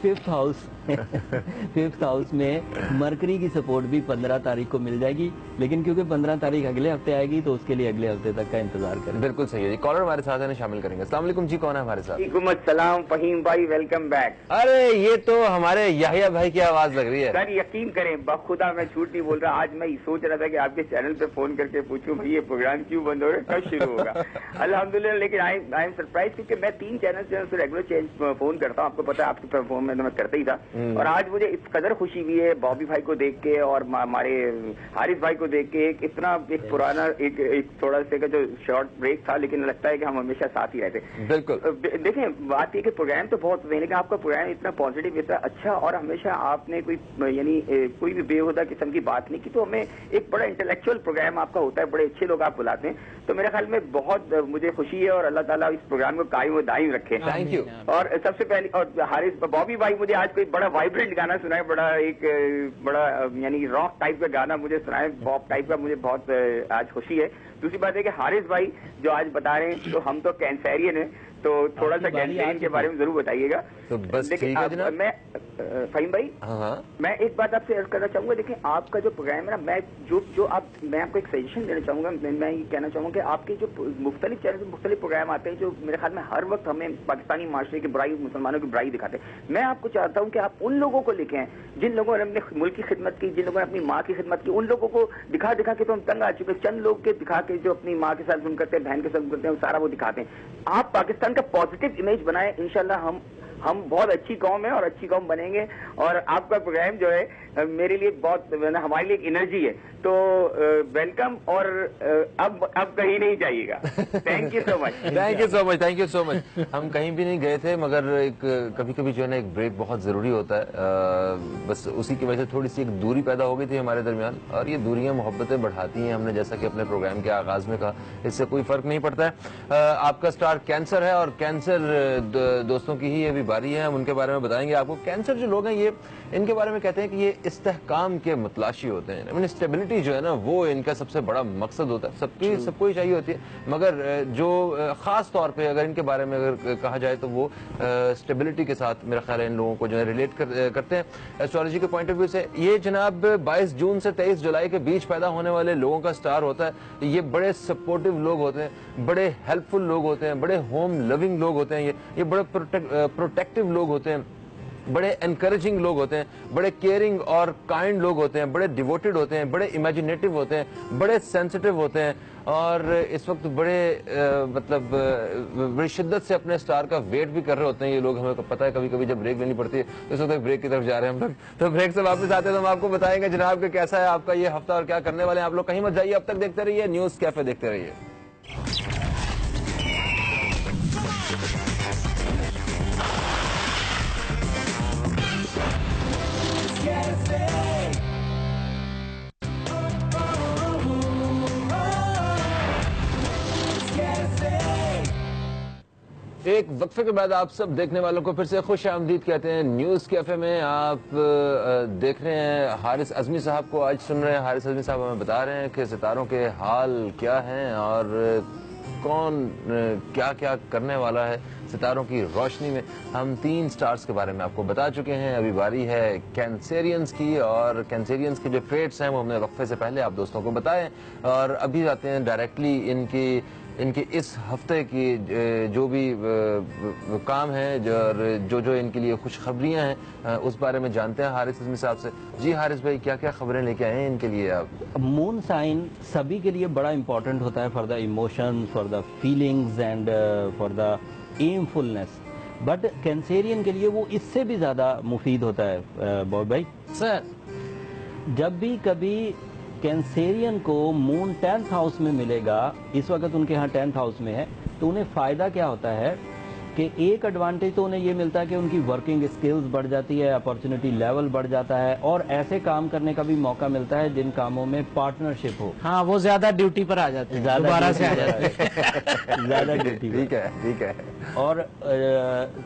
5th हाउस में मरकरी की सपोर्ट भी 15 तारीख को मिल जाएगी, लेकिन क्योंकि 15 तारीख अगले हफ्ते आएगी तो उसके लिए अगले हफ्ते तक का इंतजार करें। बिल्कुल सही है जी। कॉलर हमारे साथ है, शामिल करेंगे। अस्सलाम वालेकुम जी, कौन है हमारे साथ? वालेकुम अस्सलाम, फहीम भाई, वेलकम बैक। अरे ये तो हमारे याहिया भाई की आवाज लग रही है। सर यकीन करें, बखुदा मैं झूठ नहीं बोल रहा, आज मैं सोच रहा था कि आपके चैनल पे फोन करके पूछूं भाई ये प्रोग्राम क्यों बंद हो रहा है, कब शुरू होगा। अल्हम्दुलिल्लाह, लेकिन आई एम सरप्राइज क्योंकि मैं 3 चैनल से रेगुलर फोन करता हूँ, आपको पता है, आपके फोन में तो मैं करता ही था। और आज मुझे इस कदर खुशी हुई है बॉबी भाई को देख के और हमारे हारिस भाई को देख के, एक पुराना एक थोड़ा सा का जो शॉर्ट ब्रेक था, लेकिन लगता है कि हम हमेशा साथ ही रहते। बिल्कुल। देखें, बात ये कि प्रोग्राम तो बहुत, मैंने कहा आपका प्रोग्राम इतना पॉजिटिव, इतना अच्छा, और हमेशा आपने कोई भी बेहुदा किस्म की बात नहीं की, तो हमें एक बड़ा इंटेलेक्चुअल प्रोग्राम आपका होता है, बड़े अच्छे लोग आप बुलाते हैं, तो मेरे ख्याल में बहुत मुझे खुशी है, और अल्लाह ताला इस प्रोग्राम को कायम व दायम रखे। Thank you. और सबसे पहले, और हारिस बॉबी भाई मुझे आज कोई बड़ा वाइब्रेंट गाना सुनाए, बड़ा यानी रॉक टाइप का गाना मुझे सुनाए, पॉप टाइप का, मुझे बहुत आज खुशी है। दूसरी बात है कि हारिस भाई जो आज बता रहे हैं, तो हम तो कैंसरियन है, तो थोड़ा सा कैंसरियन के बारे में जरूर बताइएगा। तो बस ठीक है जनाब। मैं फहीम भाई, हाँ, मैं एक बात आपसे अर्ज करना चाहूंगा। देखिए, आपका जो प्रोग्राम है ना, मैं आपको एक सजेशन देना चाहूंगा। मैं ये कहना चाहूंगा کہ آپ کے جو مختلف چینل مختلف پروگرام آتے ہیں جو میرے خیال میں ہر وقت ہمیں پاکستانی معاشرے کی برائی, مسلمانوں کی برائی دکھاتے ہیں. میں آپ کو چاہتا ہوں کہ آپ ان لوگوں کو لکھیں جن لوگوں نے اپنے ملک کی خدمت کی, جن لوگوں نے اپنی ماں کی خدمت کی. ان لوگوں کو دکھا دکھا کے تو ہم تنگ آ چکے. چند لوگ کے دکھا کے جو اپنی ماں کے ساتھ ظلم کرتے ہیں, بہن کے ساتھ ظلم کرتے ہیں, وہ سارا وہ دکھاتے ہیں. آپ پاکستان کا پازیٹیو امیج بنائیں, انشاءاللہ ہم بہت اچھی قوم ہے اور اچھی قوم بنیں گے. اور آپ کا پروگرام جو ہے میرے لیے بہت, ہمارے لیے ایک انرجی ہے. تو ویلکم, اور اب کہیں نہیں جائیے گا. Thank you so much. Thank you so much, thank you so much. ہم کہیں بھی نہیں گئے تھے, مگر ایک کبھی کبھی جو ہے نا ایک بریک بہت ضروری ہوتا ہے. بس اسی کی وجہ سے تھوڑی سی ایک دوری پیدا ہو گئی تھی ہمارے درمیان, اور یہ دوریاں محبتیں بڑھاتی ہیں. ہم نے جیسا کہ اپنے پروگرام کے آغاز میں کہا, اس سے کوئی فرق نہیں پڑتا ہے. آپ کا سٹار کینسر ہے, اور کینسر دوستوں کی ہی ابھی باری ہے. ہم ان کے بارے میں بتائیں گے آپ کو. کینسر جو لوگ ہیں, یہ ان کے بارے میں کہتے ہیں کہ یہ استحکام کے متلاشی ہوتے ہیں. اسٹیبلٹی جو ہے نا وہ ان کا سب سے بڑا مقصد ہوتا ہے. سب کو ہی چاہیے ہوتی ہے, مگر جو خاص طور پہ اگر ان کے بارے میں اگر کہا جائے تو وہ اسٹیبلٹی کے ساتھ میرا خیال ہے ان لوگوں کو جو ہے ریلیٹ کرتے ہیں ایسٹرالوجی کے پوائنٹ آف ویو سے. یہ جناب 22 جون سے 23 جولائی کے بیچ پیدا ہونے والے لوگوں کا سٹار ہوتا ہے. یہ بڑے سپورٹیو لوگ ہوتے ہیں, بڑے ہیلپ فل لوگ ہوتے ہیں, بڑے ہوم لونگ لوگ ہوتے ہیں. یہ بڑے پروٹیکٹیو لوگ ہوتے ہیں, بڑے انکریجنگ لوگ ہوتے ہیں, بڑے کیئرنگ اور کائنڈ لوگ ہوتے ہیں, بڑے ڈیووٹیڈ ہوتے ہیں, بڑے امیجنیٹو ہوتے ہیں, بڑے سینسٹیو ہوتے ہیں. اور اس وقت بڑے بڑی شدت سے اپنے سٹار کا ویٹ بھی کر رہے ہوتے ہیں یہ لوگ. ہمیں پتہ ہے کبھی کبھی جب بریک لینی پڑتی ہے تو اس وقت بریک کی طرف جا رہے ہیں ہم لوگ. تو بریک سے واپس آتے ہیں تو ہم آپ کو بتائیں گے جناب کہ کیسا ہے آپ کا یہ ہفتہ اور کیا کرنے والے ہیں. آپ لوگ کہیں مت جائیے, اب تک دیکھتے رہیے نیوز کیفے, دیکھتے رہیے. ایک وقفے کے بعد آپ سب دیکھنے والوں کو پھر سے خوش آمدید کہتے ہیں نیوز کیفے میں. آپ دیکھ رہے ہیں حارث اعظمی صاحب کو, آج سن رہے ہیں. حارث اعظمی صاحب ہمیں بتا رہے ہیں کہ ستاروں کے حال کیا ہیں اور کون کیا کیا کرنے والا ہے ستاروں کی روشنی میں. ہم 3 سٹارز کے بارے میں آپ کو بتا چکے ہیں. ابھی باری ہے کینسیرینز کی, اور کینسیرینز کے جو ٹریٹس ہیں وہ ہم نے وقفے سے پہلے آپ دوستوں کو بتائے. اور ابھی آتے ہیں ڈائریکٹلی ان کی اس ہفتے کی جو بھی کام ہے, جو ان کے لیے خوشخبریاں ہیں اس بارے میں جانتے ہیں حارث اعظمی صاحب سے. جی حارث بھائی, کیا کیا خبریں لے کے آئے ہیں ان کے لیے آپ؟ مون سائن سبھی کے لیے بڑا امپورٹنٹ ہوتا ہے, for the emotion, for the feelings and for the mindfulness. But Cancerian کے لیے وہ اس سے بھی زیادہ مفید ہوتا ہے بوائے بھائی. سر جب بھی کبھی کینسیرین کو مون 10th ہاؤس میں ملے گا, اس وقت ان کے ہاں 10th ہاؤس میں ہے, تو انہیں فائدہ کیا ہوتا ہے کہ ایک ایڈوانٹیج تو انہیں یہ ملتا ہے کہ ان کی ورکنگ اسکلز بڑھ جاتی ہے, اپارچونٹی لیول بڑھ جاتا ہے, اور ایسے کام کرنے کا بھی موقع ملتا ہے جن کاموں میں پارٹنرشپ ہو. ہاں, وہ زیادہ ڈیوٹی پر آ جاتے ہیں, دوبارہ سے آ جاتے ہیں. زیادہ ڈیوٹی. ٹھیک ہے. اور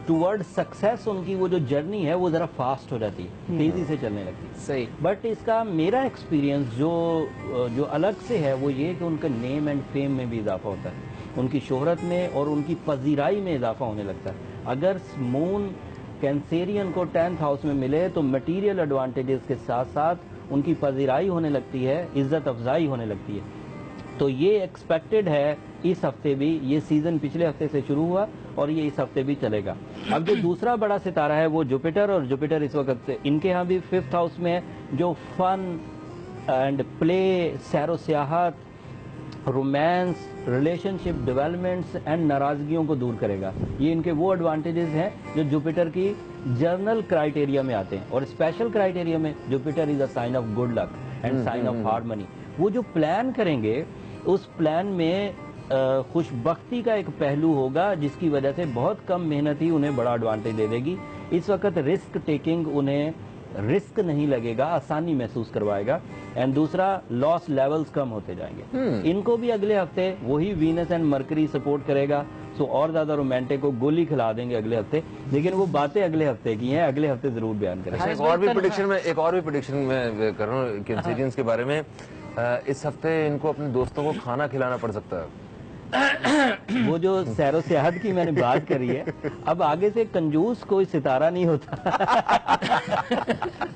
ٹورڈ سکسیس ان کی وہ جو جرنی ہے وہ ذرا فاسٹ ہو جاتی ہے, تیزی سے چلنے لگتی ہے. صحیح. بٹ اس کا میرا ایکسپیرینس جو الگ سے ہے وہ یہ کہ ان کا نیم اینڈ فیم میں بھی اضافہ ہوتا ہے, ان کی شہرت میں اور ان کی پذیرائی میں اضافہ ہونے لگتا ہے. اگر مون کینسیرین کو 10th ہاؤس میں ملے تو مٹیریل ایڈوانٹیجز کے ساتھ ساتھ ان کی پذیرائی ہونے لگتی ہے, عزت افزائی ہونے لگتی ہے. تو یہ ایکسپیکٹڈ ہے اس ہفتے بھی. یہ سیزن پچھلے ہفتے سے شروع ہوا اور یہ اس ہفتے بھی چلے گا. اب جو دوسرا بڑا ستارہ ہے وہ جوپیٹر, اور جوپیٹر اس وقت سے ان کے ہاں بھی 5th ہاؤس میں ہے, جو فن اینڈ پلے, سیر و سیاحت, romance, relationship developments and ناراضگیوں کو دور کرے گا. یہ ان کے وہ ایڈوانٹیجز ہیں جو جوپیٹر کی جرنل کرائٹیریا میں آتے ہیں. اور اسپیشل کرائٹیریا میں Jupiter is a sign of good luck and sign of harmony. وہ جو پلان کریں گے اس پلان میں خوش بختی کا ایک پہلو ہوگا, جس کی وجہ سے بہت کم محنت ہی انہیں بڑا ایڈوانٹیج دے دے گی. اس وقت رسک ٹیکنگ انہیں رسک نہیں لگے گا, آسانی محسوس کروائے گا. اینڈ دوسرا, لاس لیولز کم ہوتے جائیں گے. ان کو بھی اگلے ہفتے وہی وینس اینڈ مرکری سپورٹ کرے گا, سو اور زیادہ رومانٹک کو گولی کھلا دیں گے اگلے ہفتے. لیکن وہ باتیں اگلے ہفتے کی ہیں, اگلے ہفتے ضرور بیان کریں گے. ایک اور بھی پریڈکشن میں کر رہا ہوں کینسیرینز کے بارے میں. اس ہفتے ان کو اپنے دوستوں کو کھانا کھلانا پڑ سکتا ہے. वो जो सैरो सियाहत की मैंने बात करी है, अब आगे से कंजूस कोई सितारा नहीं होता।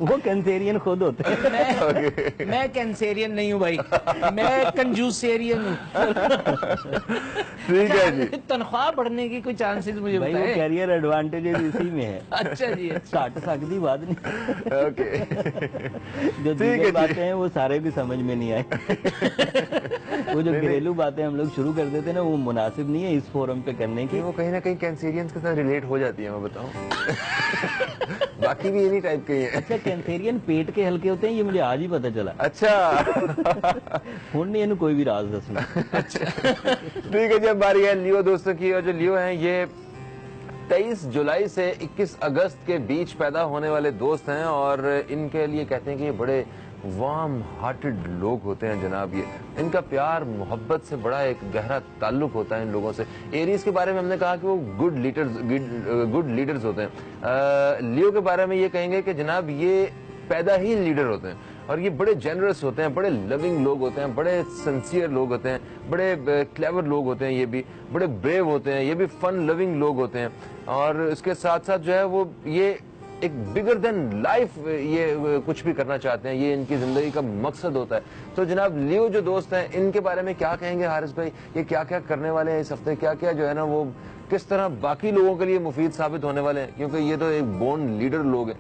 वो कैंसेरियन खुद होते हैं। मैं कैंसेरियन नहीं हूँ भाई, मैं कंजूसेरियन हूँ। ठीक है जी। तनख्वाह बढ़ने की कोई चांसेस मुझे भाई वो बताएं। कैरियर एडवांटेजेस इसी में है। अच्छा जी, अच्छा। घट सकती बात नहीं। ओके जो ठीक है दीगर जी। बातें हैं वो सारे भी समझ में नहीं आए। वो जो घरेलू बातें हम लोग शुरू कर देते हैं ना, वो मुनासिब नहीं है इस फोरम पे करने की। वो कहीं ना कहीं कैंसेरियंस के साथ रिलेट हो जाती है, मैं बताऊं। बाकी भी इन्हीं टाइप के ही हैं। अच्छा, कैंसेरियन पेट के हल्के होते हैं, ये मुझे आज ही पता चला। अच्छा हुन नहीं इन्हें कोई भी राज दसना। ठीक है जी, अब बारी है लियो दोस्तों की। और जो लियो हैं ये 23 जुलाई से 21 अगस्त के बीच पैदा होने वाले दोस्त हैं, और इनके लिए कहते हैं कि ये बड़े वार्म हार्टेड लोग होते हैं जनाब। ये इनका प्यार मोहब्बत से बड़ा एक गहरा ताल्लुक होता है इन लोगों से। एरीज के बारे में हमने कहा कि वो गुड लीडर्स होते हैं। लियो के बारे में ये कहेंगे कि जनाब ये पैदा ही लीडर होते हैं, और ये बड़े जेनरस होते हैं, बड़े लविंग लोग होते हैं, बड़े सिंसियर लोग होते हैं, बड़े क्लेवर लोग होते हैं, ये भी बड़े ब्रेव होते हैं, ये भी फन लविंग लोग होते हैं। और इसके साथ साथ जो है वो ये एक बिगर देन लाइफ ये कुछ भी करना चाहते हैं, ये इनकी जिंदगी का मकसद होता है। तो जनाब लियो जो दोस्त हैं, इनके बारे में क्या कहेंगे हारिस भाई? ये क्या क्या करने वाले हैं इस हफ्ते, क्या क्या जो है ना वो किस तरह बाकी लोगों के लिए मुफीद साबित होने वाले हैं, क्योंकि ये तो एक बोर्न लीडर लोग हैं।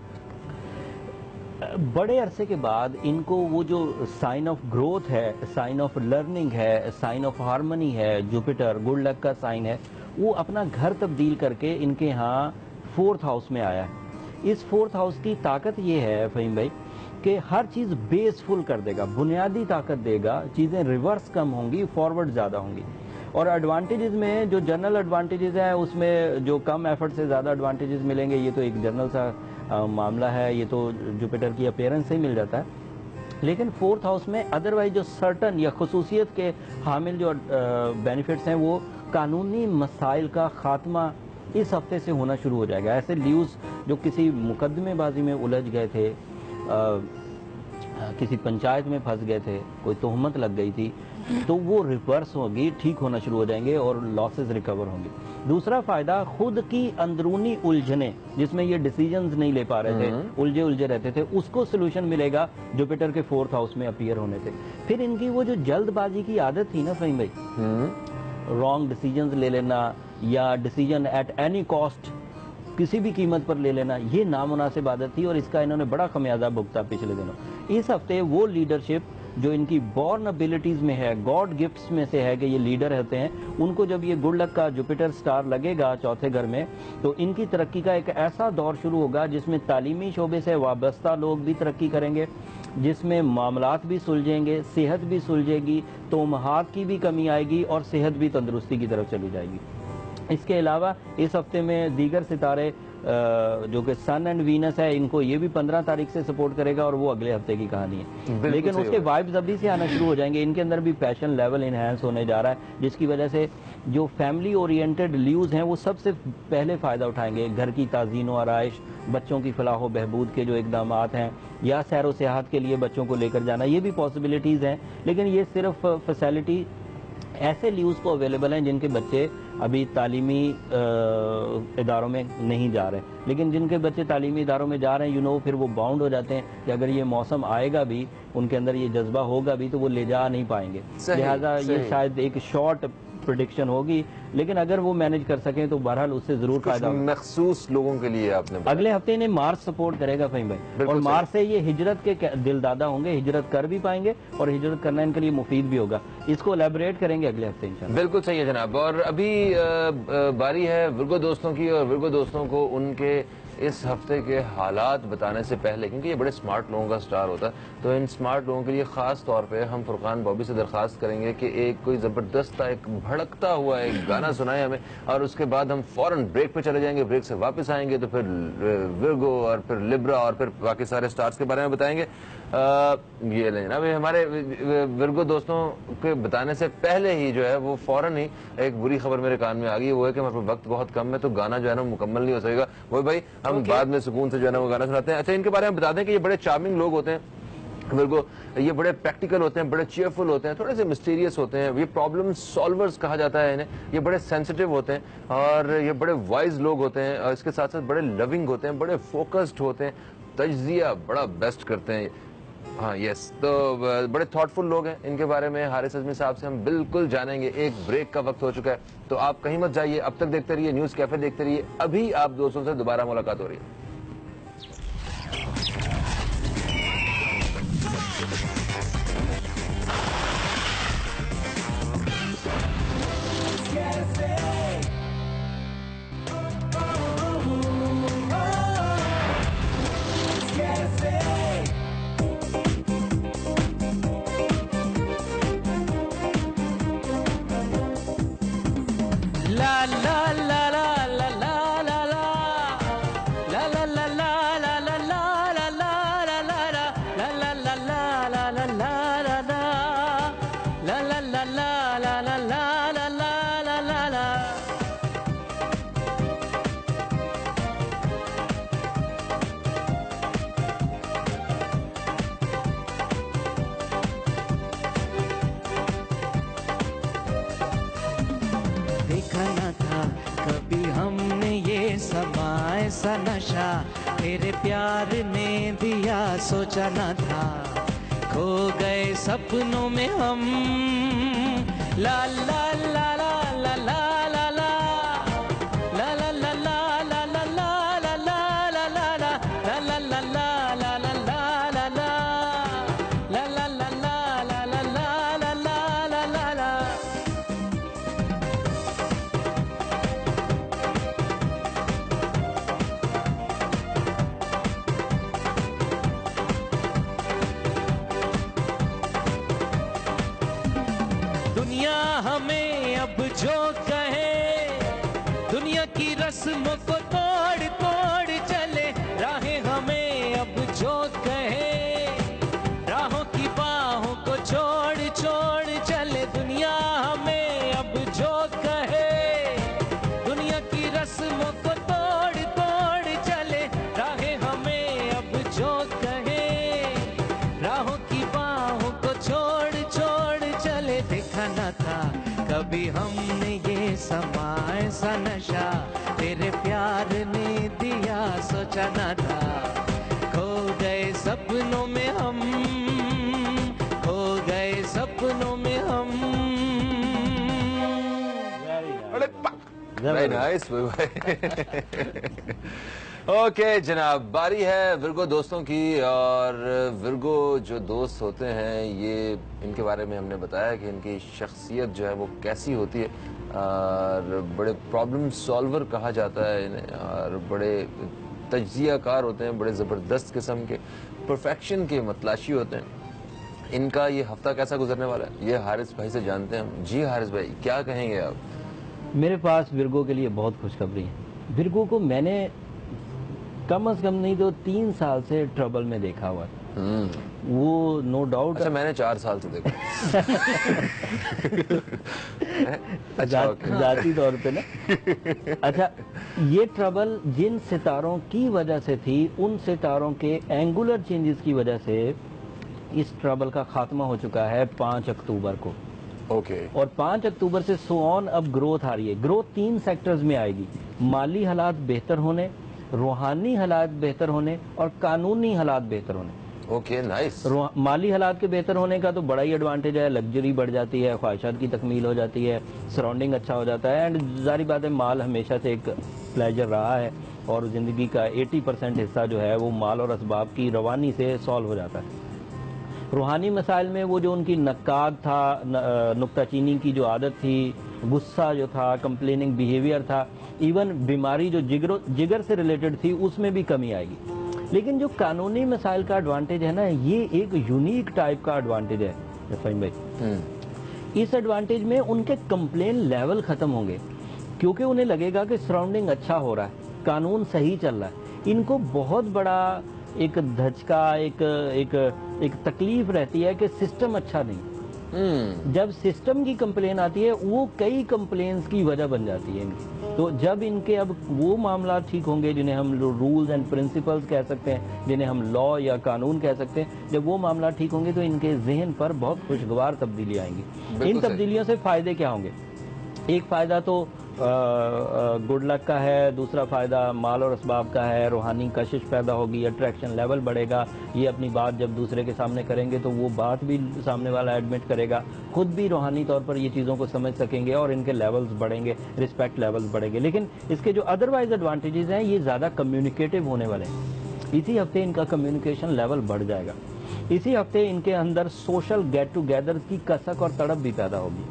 बड़े अरसे के बाद इनको वो जो साइन ऑफ ग्रोथ है, साइन ऑफ लर्निंग है, साइन ऑफ हार्मनी है, जुपिटर गुड लक का साइन है, वो अपना घर तब्दील करके इनके यहाँ 4th हाउस में आया है। इस 4th हाउस की ताकत ये है फहीम भाई कि हर चीज़ बेसफुल कर देगा, बुनियादी ताकत देगा, चीज़ें रिवर्स कम होंगी, फॉरवर्ड ज़्यादा होंगी। और एडवांटेजेस में जो जनरल एडवांटेजेस हैं उसमें जो कम एफर्ट से ज़्यादा एडवांटेजेस मिलेंगे, ये तो एक जनरल सा मामला है, ये तो जुपिटर की अपीयरेंस से ही मिल जाता है। लेकिन 4th हाउस में अदरवाइज जो सर्टन या खसूसियत के हामिल जो बेनिफिट्स हैं, वो कानूनी मसाइल का खात्मा इस हफ्ते से होना शुरू हो जाएगा। ऐसे ल्यूज जो किसी मुकदमेबाजी में उलझ गए थे, किसी पंचायत में फंस गए थे, कोई तोहमत लग गई थी, तो वो रिवर्स होगी, ठीक होना शुरू हो जाएंगे और लॉसेस रिकवर होंगे। दूसरा फायदा, खुद की अंदरूनी उलझने जिसमें ये डिसीजंस नहीं ले पा रहे थे, उलझे रहते थे, उसको सोल्यूशन मिलेगा जुपिटर के 4th हाउस में अपीयर होने से। फिर इनकी वो जो जल्दबाजी की आदत थी ना फहीम भाई, रॉन्ग डिसीजंस ले लेना या डिसीजन एट एनी कॉस्ट, किसी भी कीमत पर ले लेना, ये नामुनासिब आदत थी और इसका इन्होंने बड़ा खमियाजा भुगता पिछले दिनों। इस हफ्ते वो लीडरशिप जो इनकी बॉर्न एबिलिटीज में है, गॉड गिफ्ट्स में से है कि ये लीडर होते हैं, उनको जब ये गुड लक का जुपिटर स्टार लगेगा 4थे घर में, तो इनकी तरक्की का एक ऐसा दौर शुरू होगा जिसमें तालीमी शोबे से वाबस्ता लोग भी तरक्की करेंगे, जिसमें मामलात भी सुलझेंगे, सेहत भी सुलझेगी, तोमहात की भी कमी आएगी और सेहत भी तंदुरुस्ती की तरफ चली जाएगी। इसके अलावा इस हफ्ते में दीगर सितारे जो कि सन एंड वीनस है, इनको ये भी 15 तारीख से सपोर्ट करेगा और वो अगले हफ्ते की कहानी है। लेकिन उसके वाइब्स अभी से आना शुरू हो जाएंगे, इनके अंदर भी पैशन लेवल इनहेंस होने जा रहा है, जिसकी वजह से जो फैमिली ओरिएंटेड ल्यूज हैं वो सबसे पहले फ़ायदा उठाएंगे। घर की ताज़ीन व आराइश, बच्चों की फलाह व बहबूद के जो इकदाम हैं, या सैर व सियाहत के लिए बच्चों को लेकर जाना, ये भी पॉसिबिलिटीज़ हैं। लेकिन ये सिर्फ फैसिलिटी ऐसे ल्यूज को अवेलेबल हैं जिनके बच्चे अभी तालीमी इदारों में नहीं जा रहे, लेकिन जिनके बच्चे तालीमी इदारों में जा रहे हैं, फिर वो बाउंड हो जाते हैं कि अगर ये मौसम आएगा भी, उनके अंदर ये जज्बा होगा भी, तो वो ले जा नहीं पाएंगे। लिहाजा ये शायद एक शॉर्ट प्रेडिक्शन होगी, लेकिन अगर वो मैनेज कर सकें तो बहरहाल उससे जरूर फायदा होगा। मखसूस लोगों के लिए आपने अगले हफ्ते इन्हें मार्च सपोर्ट करेगा फहीम भाई, और मार्च से ये हिजरत के दिलदादा होंगे, हिजरत कर भी पाएंगे और हिजरत करना इनके लिए मुफीद भी होगा। इसको एलैबोरेट करेंगे अगले हफ्ते इंशाल्लाह। बिल्कुल सही है जनाब। और अभी बारी है विर्गो दोस्तों की, और विर्गो दोस्तों को उनके इस हफ्ते के हालात बताने से पहले, क्योंकि ये बड़े स्मार्ट लोगों का स्टार होता है, तो इन स्मार्ट लोगों के लिए खास तौर पे हम फुरकान बॉबी से दरखास्त करेंगे कि एक कोई जबरदस्त एक भड़कता हुआ एक गाना सुनाए हमें, और उसके बाद हम फौरन ब्रेक पे चले जाएंगे। ब्रेक से वापस आएंगे तो फिर विर्गो और फिर लिब्रा और फिर बाकी सारे स्टार्स के बारे में बताएंगे। ये लें ना, हमारे विर्गो दोस्तों के बताने से पहले ही जो है वो फौरन ही एक बुरी खबर मेरे कान में आ गई, वो है कि हमारे पास वक्त बहुत कम है, तो गाना जो है ना मुकम्मल नहीं हो सकेगा। वो भाई हम बाद में सुकून से जो है ना वो गाना सुनाते हैं। अच्छा, इनके बारे में बता दें कि ये बड़े चार्मिंग लोग होते हैं, ورگو یہ بڑے پریکٹیکل ہوتے ہیں, بڑے چیئرفل ہوتے ہیں, تھوڑے سے مسٹیریس ہوتے ہیں, یہ پرابلم سالورز کہا جاتا ہے انہیں, یہ بڑے سینسٹیو ہوتے ہیں اور یہ بڑے وائز لوگ ہوتے ہیں, اور اس کے ساتھ ساتھ بڑے لونگ ہوتے ہیں, بڑے فوکسڈ ہوتے ہیں, تجزیہ بڑا بیسٹ کرتے ہیں. ہاں یس, تو بڑے تھاٹفل لوگ ہیں. ان کے بارے میں حارث اعظمی صاحب سے ہم بالکل جانیں گے. ایک بریک کا وقت ہو چکا ہے, تو آپ کہیں مت جائیے, اب تک دیکھتے رہیے نیوز کیفے, دیکھتے رہیے. ابھی آپ دوستوں سے دوبارہ ملاقات ہو رہی ہے. ایسا نشہ تیرے پیار نے دیا, سوچا نہ تھا کھو گئے سپنوں میں ہم. لا لا لا لا لا لا لا لا لا لا لا لا لا لا لا لا ہمیں اب جو کہے, دنیا کی رسموں کو توڑ توڑ چلے. راہیں ہمیں اب جو کہے, راہوں کی باہوں کو چھوڑ چھوڑ چلے. دنیا ہمیں اب جو کہے, دنیا کی رسموں کو توڑ توڑ چلے. راہیں ہمیں اب جو کہے, راہوں کی باہوں کو چھوڑ چھوڑ چلے. دیکھا نہ تھا کبھی ہم نے یہ سما ایسا نشہ تیرے پیار نے دیا, سوچا نہ تھا کھو گئے سپنوں میں ہم, کھو گئے سپنوں میں ہم. Very nice. اوکے جناب, باری ہے ورگو دوستوں کی. اور ورگو جو دوست ہوتے ہیں, یہ ان کے بارے میں ہم نے بتایا کہ ان کی شخصیت جو ہے وہ کیسی ہوتی ہے, اور بڑے پرابلم سالور کہا جاتا ہے انہیں, اور بڑے تجزیہ کار ہوتے ہیں, بڑے زبردست قسم کے پرفیکشن کے متلاشی ہوتے ہیں. ان کا یہ ہفتہ کیسا گزرنے والا ہے, یہ حارث بھائی سے جانتے ہیں ہم. جی حارث بھائی, کیا کہیں گے آپ؟ میرے پاس ورگو کے لیے بہت خوشخبری ہے. ورگو کو میں نے کم از کم نہیں تو 3 سال سے ٹربل میں دیکھا ہوا تھا. وہ نو ڈاؤٹ. اچھا, میں نے 4 سال سے دیکھا. ذاتی طور پہ نا. اچھا, یہ ٹربل جن ستاروں کی وجہ سے تھی, ان ستاروں کے اینگولر چینجز کی وجہ سے اس ٹربل کا خاتمہ ہو چکا ہے 5 اکتوبر کو. اوکے. اور 5 اکتوبر سے سو آن اب گروتھ آ رہی ہے. گروتھ 3 سیکٹرز میں آئے گی: مالی حالات بہتر ہونے, روحانی حالات بہتر ہونے, اور قانونی حالات بہتر ہونے. Okay, nice. مالی حالات کے بہتر ہونے کا تو بڑا ہی ایڈوانٹیج ہے. لگژری بڑھ جاتی ہے, خواہشات کی تکمیل ہو جاتی ہے, سراؤنڈنگ اچھا ہو جاتا ہے. اینڈ ظاہری بات ہے, مال ہمیشہ سے ایک پلیجر رہا ہے, اور زندگی کا 80% حصہ جو ہے وہ مال اور اسباب کی روانی سے سالو ہو جاتا ہے. روحانی مسائل میں وہ جو ان کی نقاد تھا, نکتہ چینی کی جو عادت تھی, غصہ جو تھا, کمپلیننگ بیہیویئر تھا, ایون بیماری جو جگر سے ریلیٹڈ تھی, اس میں بھی کمی آئے گی. لیکن جو قانونی مسائل کا ایڈوانٹیج ہے نا, یہ ایک یونیک ٹائپ کا ایڈوانٹیج ہے فہیم بھائی. اس ایڈوانٹیج میں ان کے کمپلین لیول ختم ہوں گے, کیونکہ انہیں لگے گا کہ سراؤنڈنگ اچھا ہو رہا ہے, قانون صحیح چل رہا ہے. ان کو بہت بڑا ایک دھچکا, ایک تکلیف رہتی ہے کہ سسٹم اچھا نہیں. جب سسٹم کی کمپلین آتی ہے, وہ کئی کمپلینز کی وجہ بن جاتی ہے ان کی. तो जब इनके अब वो मामला ठीक होंगे जिन्हें हम रूल्स एंड प्रिंसिपल्स कह सकते हैं, जिन्हें हम लॉ या कानून कह सकते हैं, जब वो मामला ठीक होंगे तो इनके जहन पर बहुत खुशगवार तब्दीली आएंगी। इन तब्दीलियों से फायदे क्या होंगे? एक फायदा तो गुड लक का है, दूसरा फायदा माल और असबाब का है, रूहानी कशिश पैदा होगी, अट्रैक्शन लेवल बढ़ेगा, ये अपनी बात जब दूसरे के सामने करेंगे तो वो बात भी सामने वाला एडमिट करेगा, खुद भी रूहानी तौर पर ये चीज़ों को समझ सकेंगे और इनके लेवल्स बढ़ेंगे, रिस्पेक्ट लेवल्स बढ़ेंगे। लेकिन इसके जो अदरवाइज एडवांटेजेस हैं ये ज़्यादा कम्युनिकेटिव होने वाले हैं। इसी हफ्ते इनका कम्युनिकेशन लेवल बढ़ जाएगा। इसी हफ्ते इनके अंदर सोशल गेट टुगेदर की कसक और तड़प भी पैदा होगी।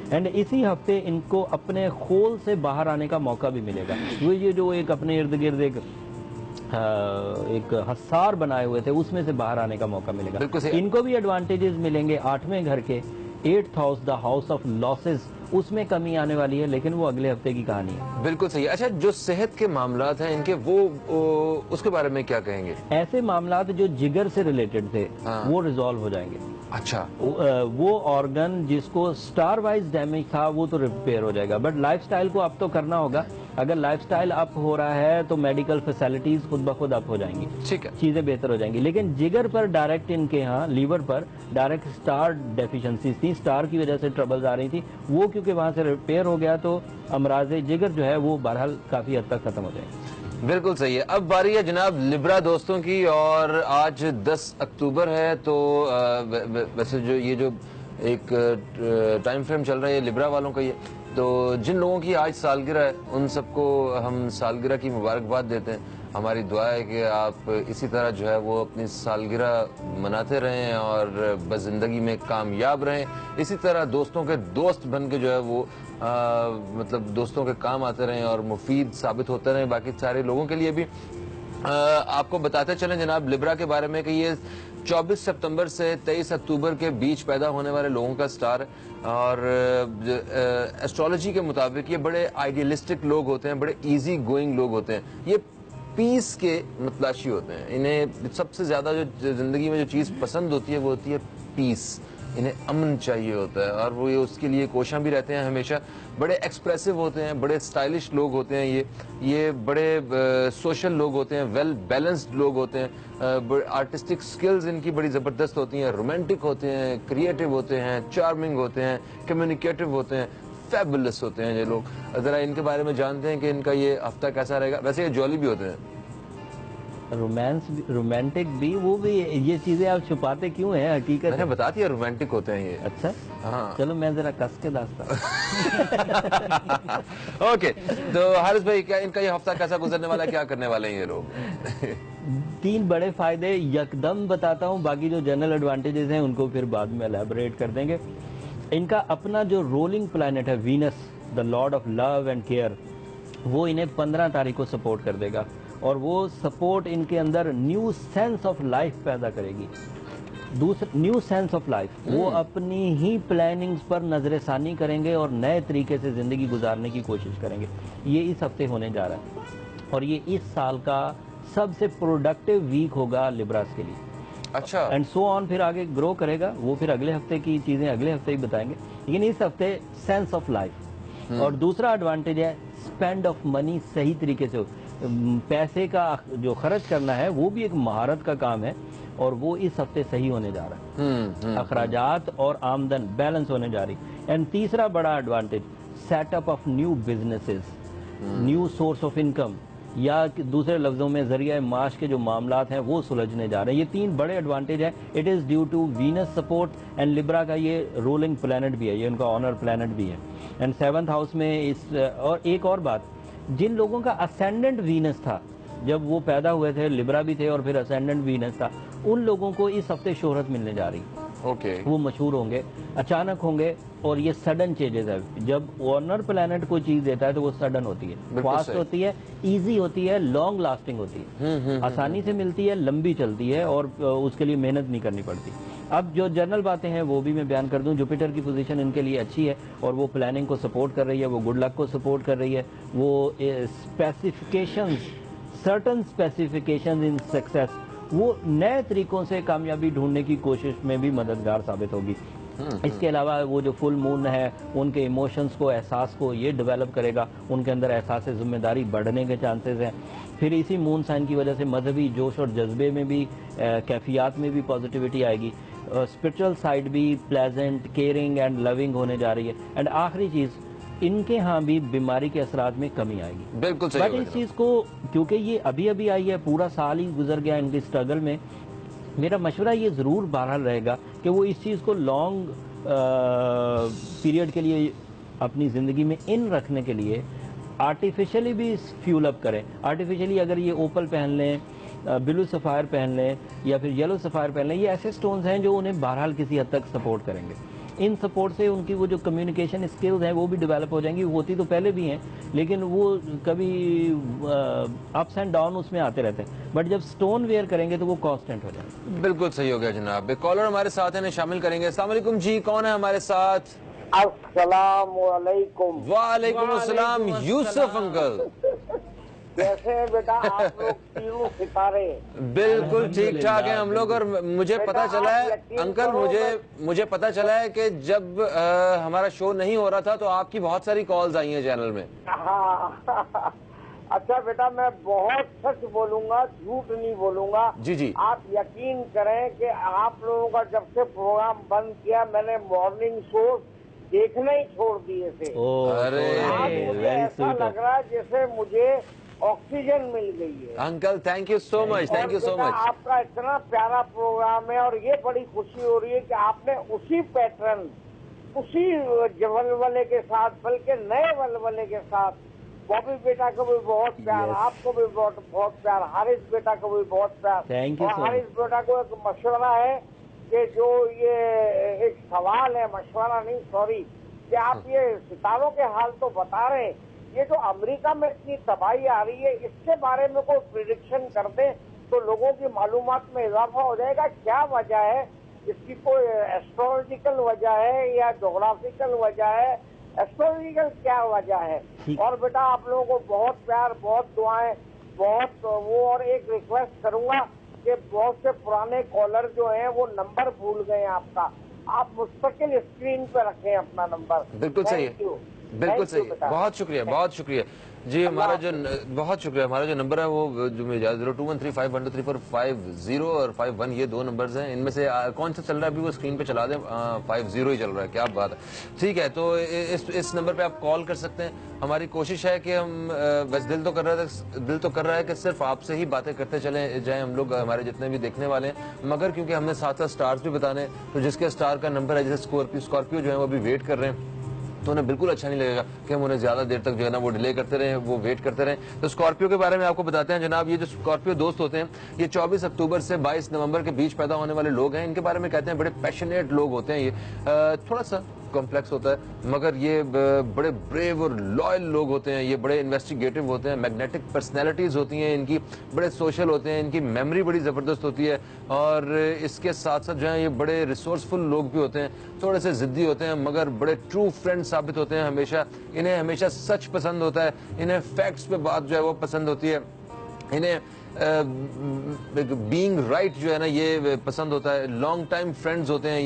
एंड इसी हफ्ते इनको अपने खोल से बाहर आने का मौका भी मिलेगा। वो ये जो एक अपने इर्द गिर्द एक हसार बनाए हुए थे उसमें से बाहर आने का मौका मिलेगा। इनको भी एडवांटेजेस मिलेंगे। 8वें घर के 8th house, the house of losses, उसमें कमी आने वाली है, लेकिन वो अगले हफ्ते की कहानी है। बिल्कुल सही। अच्छा, जो सेहत के मामलात हैं इनके, वो उसके बारे में क्या कहेंगे? ऐसे मामलात जो जिगर से रिलेटेड थे वो रिजॉल्व हो जाएंगे। अच्छा, वो ऑर्गन जिसको स्टार वाइज डैमेज था वो तो रिपेयर हो जाएगा, बट लाइफस्टाइल को अप तो करना होगा। अगर लाइफस्टाइल अप हो रहा है तो मेडिकल फैसिलिटीज खुद ब खुद अप हो जाएंगी, ठीक है, चीजें बेहतर हो जाएंगी। लेकिन जिगर पर डायरेक्ट इनके यहाँ लीवर पर डायरेक्ट स्टार डेफिशिएंसीज थी, स्टार की वजह से ट्रबल्स आ रही थी, वो क्योंकि वहां से रिपेयर हो गया तो अमराज जिगर जो है वो बहरहाल काफी हद तक खत्म हो जाएंगे। बिल्कुल सही है। अब बारी है जनाब लिब्रा दोस्तों की, और आज 10 अक्टूबर है, तो वैसे जो ये जो एक टाइम फ्रेम चल रहा है लिब्रा वालों का, ये तो जिन लोगों की आज सालगिरह है उन सबको हम सालगिरह की मुबारकबाद देते हैं। हमारी दुआ है कि आप इसी तरह जो है वो अपनी सालगिरह मनाते रहें और बस जिंदगी में कामयाब रहें। इसी तरह दोस्तों के दोस्त बन के जो है वो मतलब दोस्तों के काम आते रहें और मुफीद साबित होते रहें बाकी सारे लोगों के लिए भी। आपको बताते चलें जनाब लिब्रा के बारे में कि ये 24 सितंबर से 23 अक्टूबर के बीच पैदा होने वाले लोगों का स्टार है, और एस्ट्रोलॉजी के मुताबिक ये बड़े आइडियलिस्टिक लोग होते हैं, बड़े इजी गोइंग लोग होते हैं, ये पीस के मतलाशी होते हैं। इन्हें सबसे ज्यादा जो जिंदगी में जो चीज पसंद होती है वो होती है पीस। इन्हें अमन चाहिए होता है और वो ये उसके लिए कोशिश भी रहते हैं हमेशा। बड़े एक्सप्रेसिव होते हैं, बड़े स्टाइलिश लोग होते हैं, ये बड़े सोशल लोग होते हैं, वेल बैलेंस्ड लोग होते हैं, आर्टिस्टिक स्किल्स इनकी बड़ी ज़बरदस्त होती हैं, रोमांटिक होते हैं, क्रिएटिव होते हैं, चार्मिंग होते हैं, कम्युनिकेटिव होते हैं, फैबुलस होते हैं ये लोग। ज़रा इनके बारे में जानते हैं कि इनका ये हफ्ता कैसा रहेगा। वैसे ये जॉली भी होते हैं, रोमांटिक भी, वो भी। ये चीजें आप छुपाते क्यों हैं? हकीकत मैंने बता दिया रोमांटिक होते हैं ये। अच्छा, हाँ, चलो मैं जरा कस के दास्ता। ओके, तो हारिस भाई क्या इनका ये हफ्ता कैसा गुजरने वाला है, क्या करने वाले हैं ये लोग? 3 बड़े फायदे यकदम बताता हूँ, बाकी जो जनरल एडवांटेजेस हैं उनको फिर बाद में एलैबोरेट कर देंगे। इनका अपना जो रोलिंग प्लैनेट है Venus, the Lord of love and care, वो इन्हें 15 तारीख को सपोर्ट कर देगा, और वो सपोर्ट इनके अंदर न्यू सेंस ऑफ लाइफ पैदा करेगी। दूसरा, न्यू सेंस ऑफ लाइफ, वो अपनी ही प्लानिंग्स पर नजरसानी करेंगे और नए तरीके से जिंदगी गुजारने की कोशिश करेंगे। ये इस हफ्ते होने जा रहा है, और ये इस साल का सबसे प्रोडक्टिव वीक होगा लिब्रास के लिए। अच्छा, एंड सो ऑन, फिर आगे ग्रो करेगा। वो फिर अगले हफ्ते की चीजें अगले हफ्ते ही बताएंगे, लेकिन इस हफ्ते सेंस ऑफ लाइफ। और दूसरा एडवांटेज है स्पेंड ऑफ मनी, सही तरीके से पैसे का जो खर्च करना है वो भी एक महारत का काम है, और वो इस हफ्ते सही होने जा रहा है। अखराजात और आमदन बैलेंस होने जा रही। एंड तीसरा बड़ा advantage, setup of new businesses, new source of income, या दूसरे लफ्जों में जरिया माश के जो मामलात हैं वो सुलझने जा रहे हैं। ये 3 बड़े एडवांटेज है। It is due to Venus support, and Libra का ये रोलिंग प्लैनेट भी है, ये उनका ऑनर प्लैनेट भी है, एंड 7th हाउस में इस। और एक और बात, जिन लोगों का असेंडेंट वीनस था जब वो पैदा हुए थे, लिब्रा भी थे और फिर असेंडेंट वीनस था, उन लोगों को इस हफ्ते शोहरत मिलने जा रही। ओके, वो मशहूर होंगे, अचानक होंगे, और ये सडन चेंजेस है। जब ऑनर प्लैनेट कोई चीज देता है तो वो सडन होती है, फास्ट होती है, इजी होती है, लॉन्ग लास्टिंग होती है, आसानी से मिलती है, लंबी चलती है, और उसके लिए मेहनत नहीं करनी पड़ती। अब जो जनरल बातें हैं वो भी मैं बयान कर दूं। जुपिटर की पोजीशन इनके लिए अच्छी है, और वो प्लानिंग को सपोर्ट कर रही है, वो गुड लक को सपोर्ट कर रही है, वो specifications, certain specifications in success, वो नए तरीकों से कामयाबी ढूंढने की कोशिश में भी मददगार साबित होगी। इसके अलावा वो जो फुल मून है उनके इमोशंस को, एहसास को ये डेवलप करेगा, उनके अंदर एहसास जिम्मेदारी बढ़ने के चांसेस हैं। फिर इसी मून साइन की वजह से मजहबी जोश और जज्बे में भी, कैफियत में भी पॉजिटिविटी आएगी। स्पिरिचुअल साइड भी प्लेजेंट, केयरिंग एंड लविंग होने जा रही है। एंड आखिरी चीज़, इनके यहाँ भी बीमारी के असरात में कमी आएगी। बिल्कुल सही। बट इस चीज़ को, क्योंकि ये अभी अभी आई है, पूरा साल ही गुजर गया इनकी स्ट्रगल में, मेरा मशवरा ये ज़रूर बहरहाल रहेगा कि वो इस चीज़ को लॉन्ग पीरियड के लिए अपनी ज़िंदगी में इन रखने के लिए आर्टिफिशियली भी फ्यूल अप करें। आर्टिफिशियली अगर ये ओपल पहन लें, ब्लू सफ़ायर पहन लें या फिर येलो सफ़ायर पहन लें, ये ऐसे स्टोन्स हैं जो उन्हें बहरहाल किसी हद तक सपोर्ट करेंगे। इन सपोर्ट से उनकी वो जो कम्युनिकेशन स्किल्स हैं वो भी डेवलप हो जाएंगी। होती तो पहले भी हैं, लेकिन वो कभी अप्स एंड डाउन उसमें आते रहते हैं, बट जब स्टोन वेयर करेंगे तो वो कांस्टेंट हो जाएंगे। बिल्कुल सही हो गया जनाब। एक कॉलर हमारे साथ है, शामिल करेंगे। अस्सलाम वालेकुम जी, कौन है हमारे साथ? अस्सलाम वालेकुम। वालेकुम अस्सलाम। यूसुफ अंकल, कैसे हैं बेटा आप लोग तीनों सितारे? बिल्कुल ठीक ठाक हैं हम लोग। और मुझे पता चला है अंकल, मुझे पता चला है कि जब हमारा शो नहीं हो रहा था तो आपकी बहुत सारी कॉल्स आई हैं चैनल में। हाँ अच्छा बेटा, मैं बहुत सच बोलूंगा, झूठ नहीं बोलूंगा। जी जी। आप यकीन करें कि आप लोगों का जब से प्रोग्राम बंद किया, मैंने मॉर्निंग शो देखना ही छोड़ दिए थे। अरे आज मुझे ऐसा लग रहा है जैसे मुझे ऑक्सीजन मिल गई है। Uncle thank you so much, thank you so much. आपका इतना प्यारा प्रोग्राम है और ये बड़ी खुशी हो रही है कि आपने उसी पैटर्न, उसी वलवले के साथ, बल्कि नए वलवले के साथ, बॉबी बेटा को भी बहुत प्यार, आपको भी बहुत प्यार, हारिस बेटा को भी बहुत प्यार। Thank you. और हारिस बेटा को एक मशवरा है कि जो ये एक सवाल है, मशवरा नहीं सॉरी, कि आप ये सितारों के हाल तो बता रहे हैं, ये जो अमेरिका में इतनी तबाही आ रही है, इसके बारे में कोई प्रिडिक्शन कर दें तो लोगों की मालूमात में इजाफा हो जाएगा। क्या वजह है इसकी? कोई एस्ट्रोलॉजिकल वजह है या जोग्राफिकल वजह है? एस्ट्रोलॉजिकल क्या वजह है? और बेटा आप लोगों को बहुत प्यार, बहुत दुआएं, बहुत वो। और एक रिक्वेस्ट करूंगा कि बहुत से पुराने कॉलर जो हैं वो नंबर भूल गए आपका, आप मुस्तकिल स्क्रीन पे रखें अपना नंबर। बिल्कुल सही है, बिल्कुल सही। बहुत शुक्रिया, बहुत शुक्रिया जी। हमारा जो बहुत शुक्रिया, हमारा जो नंबर है वो जो मुझे 0213512345 और 51, ये दो नंबर्स हैं। इनमें से कौन सा चल रहा है अभी वो स्क्रीन पे चला दें। 50 ही चल रहा है, क्या बात है। ठीक है, तो इस नंबर पे आप कॉल कर सकते हैं। हमारी कोशिश है कि हम बस दिल तो कर रहा है कि सिर्फ आपसे ही बातें करते चले जाएं हम लोग, हमारे जितने भी देखने वाले हैं। मगर क्योंकि हमने साथ साथ स्टार्स भी बताने, तो जिसके स्टार का नंबर है, जैसे स्कॉर्पियो जो है वो अभी वेट कर रहे हैं, तो उन्हें बिल्कुल अच्छा नहीं लगेगा कि हम उन्हें ज्यादा देर तक जो है ना वो डिले करते रहे, वो वेट करते रहे। तो स्कॉर्पियो के बारे में आपको बताते हैं जनाब। ये जो स्कॉर्पियो दोस्त होते हैं, ये 24 अक्टूबर से 22 नवंबर के बीच पैदा होने वाले लोग हैं। इनके बारे में कहते हैं बड़े पैशनेट लोग होते हैं। ये थोड़ा सा कॉम्प्लेक्स होता है, मगर ये बड़े ब्रेव और लॉयल लोग होते हैं। ये बड़े इन्वेस्टिगेटिव होते हैं, मैग्नेटिक पर्सनैलिटीज होती हैं इनकी, बड़े सोशल होते हैं, इनकी मेमोरी बड़ी ज़बरदस्त होती है। और इसके साथ साथ जो है ये बड़े रिसोर्सफुल लोग भी होते हैं, थोड़े से ज़िद्दी होते हैं, मगर बड़े ट्रू फ्रेंड साबित होते हैं हमेशा। इन्हें हमेशा सच पसंद होता है, इन्हें फैक्ट्स पे बात जो है वो पसंद होती है, इन्हें बीइंग राइट जो है ना ये पसंद होता है। लॉन्ग टाइम फ्रेंड्स होते हैं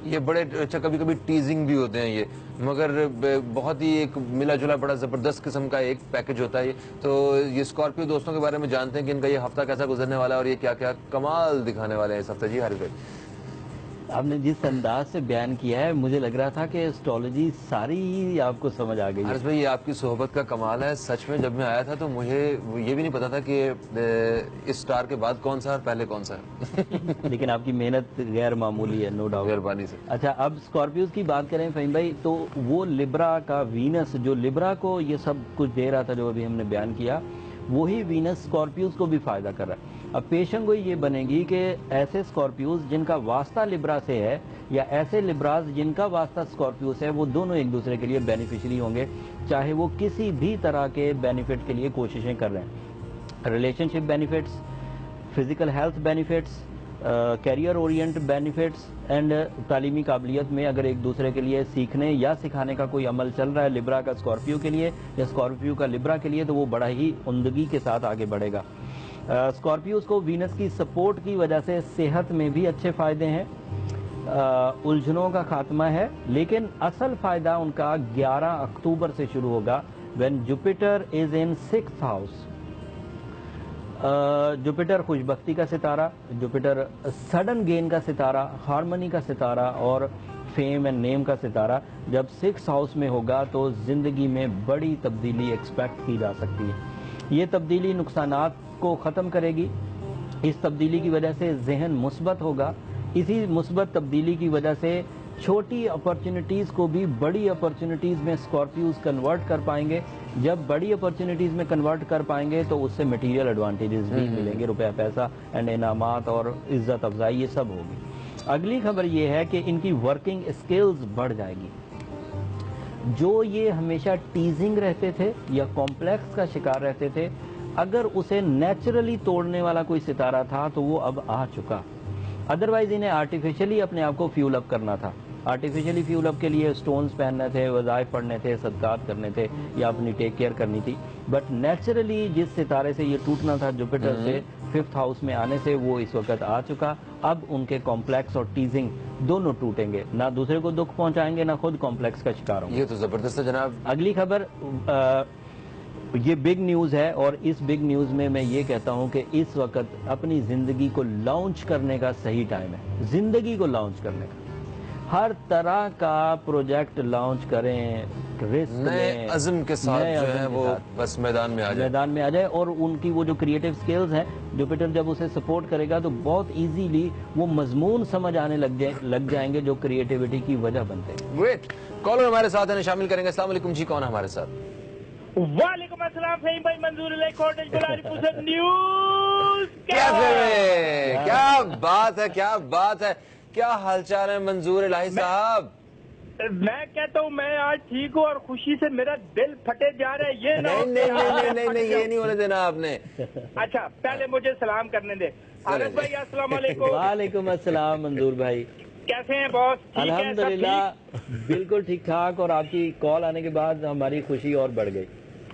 ये बड़े अच्छा, कभी कभी टीजिंग भी होते हैं ये, मगर बहुत ही एक मिला जुला बड़ा ज़बरदस्त किस्म का एक पैकेज होता है ये। तो ये स्कॉर्पियो दोस्तों के बारे में जानते हैं कि इनका ये हफ्ता कैसा गुजरने वाला है और ये क्या क्या कमाल दिखाने वाले हैं इस हफ्ते। जी हारिस भाई, आपने जिस अंदाज से बयान किया है, मुझे लग रहा था कि एस्ट्रोलॉजी सारी ही आपको समझ आ गई है। हारिस भाई, ये आपकी सोहबत का कमाल है सच में। जब मैं आया था तो मुझे ये भी नहीं पता था कि इस स्टार के बाद कौन सा है और पहले कौन सा है। लेकिन आपकी मेहनत गैर मामूली है, नो डाउट, मेहरबानी से। अच्छा, अब स्कॉर्पियोज की बात करें फहीम भाई, तो वो लिब्रा का वीनस, जो लिब्रा को ये सब कुछ दे रहा था जो अभी हमने बयान किया, वही वीनस स्कॉर्पियोज को भी फायदा कर रहा है। अब पेशंगोई ये बनेगी कि ऐसे स्कॉर्पियोज जिनका वास्ता लिब्रा से है या ऐसे लिब्राज जिनका वास्ता स्कॉर्पियो से है, वो दोनों एक दूसरे के लिए बेनिफिशियरी होंगे, चाहे वो किसी भी तरह के बेनिफिट के लिए कोशिशें कर रहे हैं। Relationship benefits, physical health benefits, career orient benefits and तालीमी काबिलियत में अगर एक दूसरे के लिए सीखने या सिखाने का कोई अमल चल रहा है लिब्रा का स्कॉर्पियो के लिए या स्कॉर्पियो का लिब्रा के लिए, तो वो बड़ा ही उम्दगी के साथ आगे बढ़ेगा। स्कॉर्पियोज को वीनस की सपोर्ट की वजह से सेहत में भी अच्छे फायदे हैं। उलझनों का खात्मा है, लेकिन असल फायदा उनका 11 अक्टूबर से शुरू होगा, when Jupiter is in 6th house. Jupiter खुशबख्ती का सितारा, जुपिटर सडन गेन का सितारा, हार्मनी का सितारा और फेम एंड नेम का सितारा जब 6th हाउस में होगा तो जिंदगी में बड़ी तब्दीली एक्सपेक्ट की जा सकती है। ये तब्दीली नुकसानात को ख़त्म करेगी। इस तब्दीली की वजह से जहन मुस्बत होगा। इसी मुस्बत तब्दीली की वजह से छोटी अपॉर्चुनिटीज़ को भी बड़ी अपॉर्चुनिटीज़ में स्कॉर्पियोज कन्वर्ट कर पाएंगे। जब बड़ी अपॉर्चुनिटीज़ में कन्वर्ट कर पाएंगे तो उससे मटेरियल एडवांटेजेस भी मिलेंगे, रुपया पैसा एंड इनामात और इज्जत अफजाई ये सब होगी। अगली खबर ये है कि इनकी वर्किंग स्किल्स बढ़ जाएगी। जो ये हमेशा टीजिंग रहते थे या कॉम्प्लेक्स का शिकार रहते थे, अगर उसे नेचुरली तोड़ने वाला कोई सितारा था तो वो अब आ चुका। अदरवाइज इन्हें आर्टिफिशियली अपने आप को फ्यूल अप करना था। आर्टिफिशियली फ्यूल अप के लिए स्टोन्स पहनने थे, वज़ाइफ पढ़ने थे, सदकात करने थे या अपनी टेक केयर करनी थी। बट नेचुरली जिस सितारे से ये टूटना था जुपिटर से 5th हाउस में आने से, वो इस वक्त आ चुका। अब उनके कॉम्प्लेक्स और टीजिंग दोनों टूटेंगे, ना दूसरे को दुख पहुंचाएंगे ना खुद कॉम्प्लेक्स का शिकार होंगे। ये तो जबरदस्त है जनाब। अगली खबर ये बिग न्यूज़ है और इस बिग न्यूज़ में मैं ये कहता हूं कि इस वक्त अपनी ज़िंदगी को लॉन्च करने का सही टाइम है। ज़िंदगी को लॉन्च करने का हर तरह का प्रोजेक्ट लॉन्च करें, रिस्क नए अज़्म के साथ जो है वो बस मैदान में आ जाए और उनकी वो जो क्रिएटिव स्किल्स हैं, जुपिटर जब उसे सपोर्ट करेगा तो बहुत इजीली वो मजमून समझ आने लग जाएंगे जो क्रिएटिविटी की वजह बनते हैं। ग्रेट। कॉलर हमारे साथ है, शामिल करेंगे। अस्सलाम वालेकुम जी, कौन है हमारे साथ? वालेकुम अस्सलाम फहीम भाई, मंजूर इलाही कॉटेज गुलारी पुसद न्यूज़ कैफे में। क्या बात है, क्या बात है, क्या हालचाल है मंजूर इलाही साहब? मैं कहता हूँ मैं आज ठीक हूँ और खुशी से मेरा दिल फटे जा रहा है। ये नहीं, ये नहीं होने देना आपने। अच्छा, पहले मुझे सलाम करने दे। आनंद भाई अस्सलाम वालेकुम। वालेकुम अस्सलाम मंजूर भाई, कैसे हैं बॉस? अल्हम्दुलिल्लाह बिल्कुल ठीक ठाक, और आपकी कॉल आने के बाद हमारी खुशी और बढ़ गई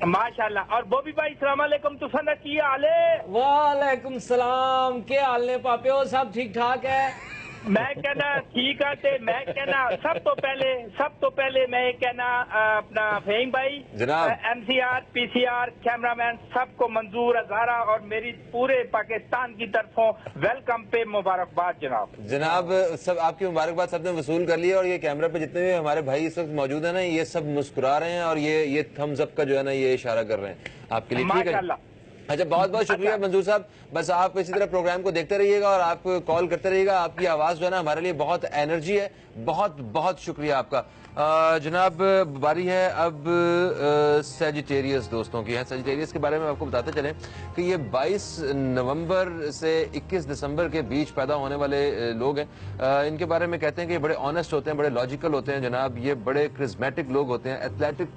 माशाल्लाह। और बॉबी भाई अस्सलाम वालेकुम, तुफाना की हाल है? वालेकुम सलाम, के हाल ने पापियो? सब ठीक ठाक है? मैं कहना ठीक है। मैं कहना सब तो पहले मैं कहना अपना फहीम भाई जनाब, MCR PCR कैमरामैन सबको मंजूर हजारा और मेरी पूरे पाकिस्तान की तरफों वेलकम पे मुबारकबाद जनाब। सब आपकी मुबारकबाद सबने वसूल कर लिया और ये कैमरा पे जितने भी हमारे भाई इस वक्त मौजूद है ना, ये सब मुस्कुरा रहे हैं और ये थम्स अप का जो है ना ये इशारा कर रहे हैं आपके लिए। ठीक है, अच्छा, बहुत बहुत शुक्रिया मंजूर साहब। बस आप इसी तरह प्रोग्राम को देखते रहिएगा और आप कॉल करते रहिएगा। आपकी आवाज़ जो है ना हमारे लिए बहुत एनर्जी है। बहुत बहुत शुक्रिया आपका। जनाब, बारी है अब सैजिटेरियस दोस्तों की है। सैजिटेरियस के बारे में आपको बताते चलें कि ये 22 नवंबर से 21 दिसंबर के बीच पैदा होने वाले लोग हैं। इनके बारे में कहते हैं कि ये बड़े ऑनेस्ट होते हैं, बड़े लॉजिकल होते हैं जनाब। ये बड़े क्रिज्मेटिक लोग होते हैं, एथलेटिक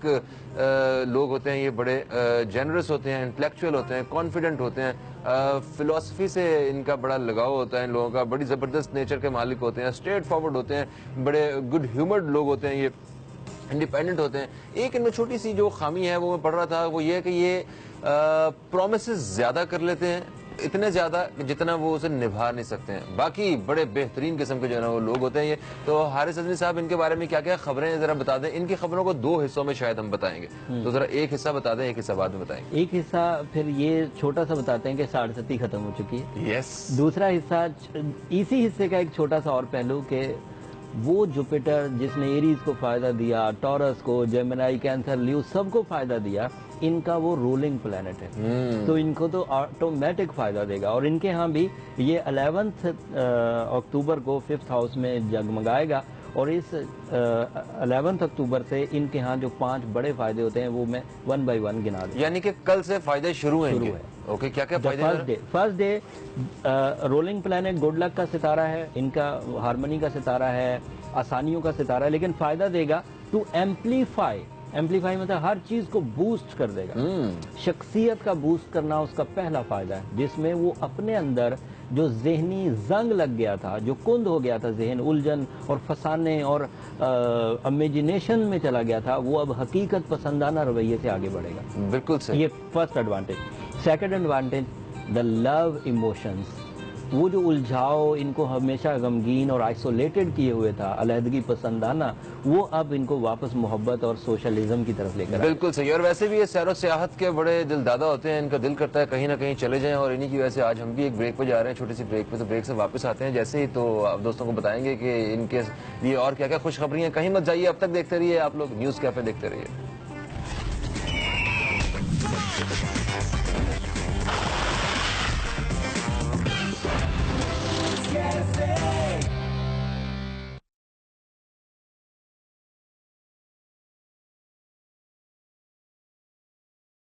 लोग होते हैं। ये बड़े जेनरस होते हैं, इंटेलेक्चुअल होते हैं, कॉन्फिडेंट होते हैं। फिलॉसफी से इनका बड़ा लगाव होता है इन लोगों का। बड़ी ज़बरदस्त नेचर के मालिक होते हैं, स्ट्रेट फॉरवर्ड होते हैं, बड़े गुड ह्यूमर्ड लोग होते हैं, ये इंडिपेंडेंट होते हैं। एक इनमें छोटी सी जो खामी है वो मैं पढ़ रहा था, वो ये है कि ये प्रॉमिसेस ज़्यादा कर लेते हैं, इतने ज़्यादा जितना वो उसे निभा नहीं सकते हैं। बाकी बड़े बेहतरीन किस्म के जो है ना वो लोग होते हैं ये। तो हारिस अजमी साहब, इनके बारे में क्या क्या खबरें हैं ज़रा बता दें। इनकी खबरों को 2 हिस्सों में शायद हम बताएंगे, तो ज़रा एक हिस्सा बता दें, एक हिस्सा बाद में बताएंगे। एक हिस्सा फिर ये छोटा सा बताते हैं कि 7.5 खत्म हो चुकी है। यस। दूसरा हिस्सा, इसी हिस्से का एक छोटा सा और पहलू के वो जुपिटर जिसने एरीज को फायदा दिया, टॉरस को, जेमिनाई, कैंसर, ल्यू सबको फायदा दिया, इनका वो रूलिंग प्लेनेट है। तो इनको तो ऑटोमेटिक फायदा देगा। और इनके यहाँ भी ये 11 अक्टूबर को 5th हाउस में जगमगाएगा और इस 11 अक्टूबर से इनके यहाँ जो 5 बड़े फायदे होते हैं वो मैं 1 बाय 1 गिना दूं। यानी कि कल से फायदे शुरू हैं। ओके, क्या क्या फायदे? First day rolling planet good luck का सितारा है, इनका हार्मनी का सितारा है, आसानियों का सितारा है, लेकिन फायदा देगा टू एम्पलीफाई मतलब हर चीज को बूस्ट कर देगा। शख्सियत का बूस्ट करना उसका पहला फायदा है, जिसमें वो अपने अंदर जो जहनी जंग लग गया था, जो कुंद हो गया था, जहन उलझन और फसाने और इमेजिनेशन में चला गया था, वो अब हकीकत पसंदाना रवैये से आगे बढ़ेगा। बिल्कुल सही। ये first advantage. Second advantage, the love emotions. وہ جو الجھاؤ इनको ہمیشہ गमगीन اور आइसोलेटेड किए हुए था, अलहदगी पसंदाना, वो अब इनको वापस मोहब्बत और सोशलिज्म की तरफ लेकर आया। बिल्कुल सही। और वैसे भी ये सैर व सियाहत के बड़े दिल दादा होते हैं, इनका दिल करता है कहीं ना कहीं चले जाएं, और इन्हीं की वजह से आज हम भी एक ब्रेक पे जा रहे हैं, छोटी सी ब्रेक पे। तो ब्रेक से वापस आते हैं जैसे ही, तो आप दोस्तों को बताएंगे कि इनके लिए और क्या क्या खुशखबरी हैं। कहीं मत जाइए, अब तक देखते रहिए आप लोग न्यूज़ कैफे, देखते रहिए।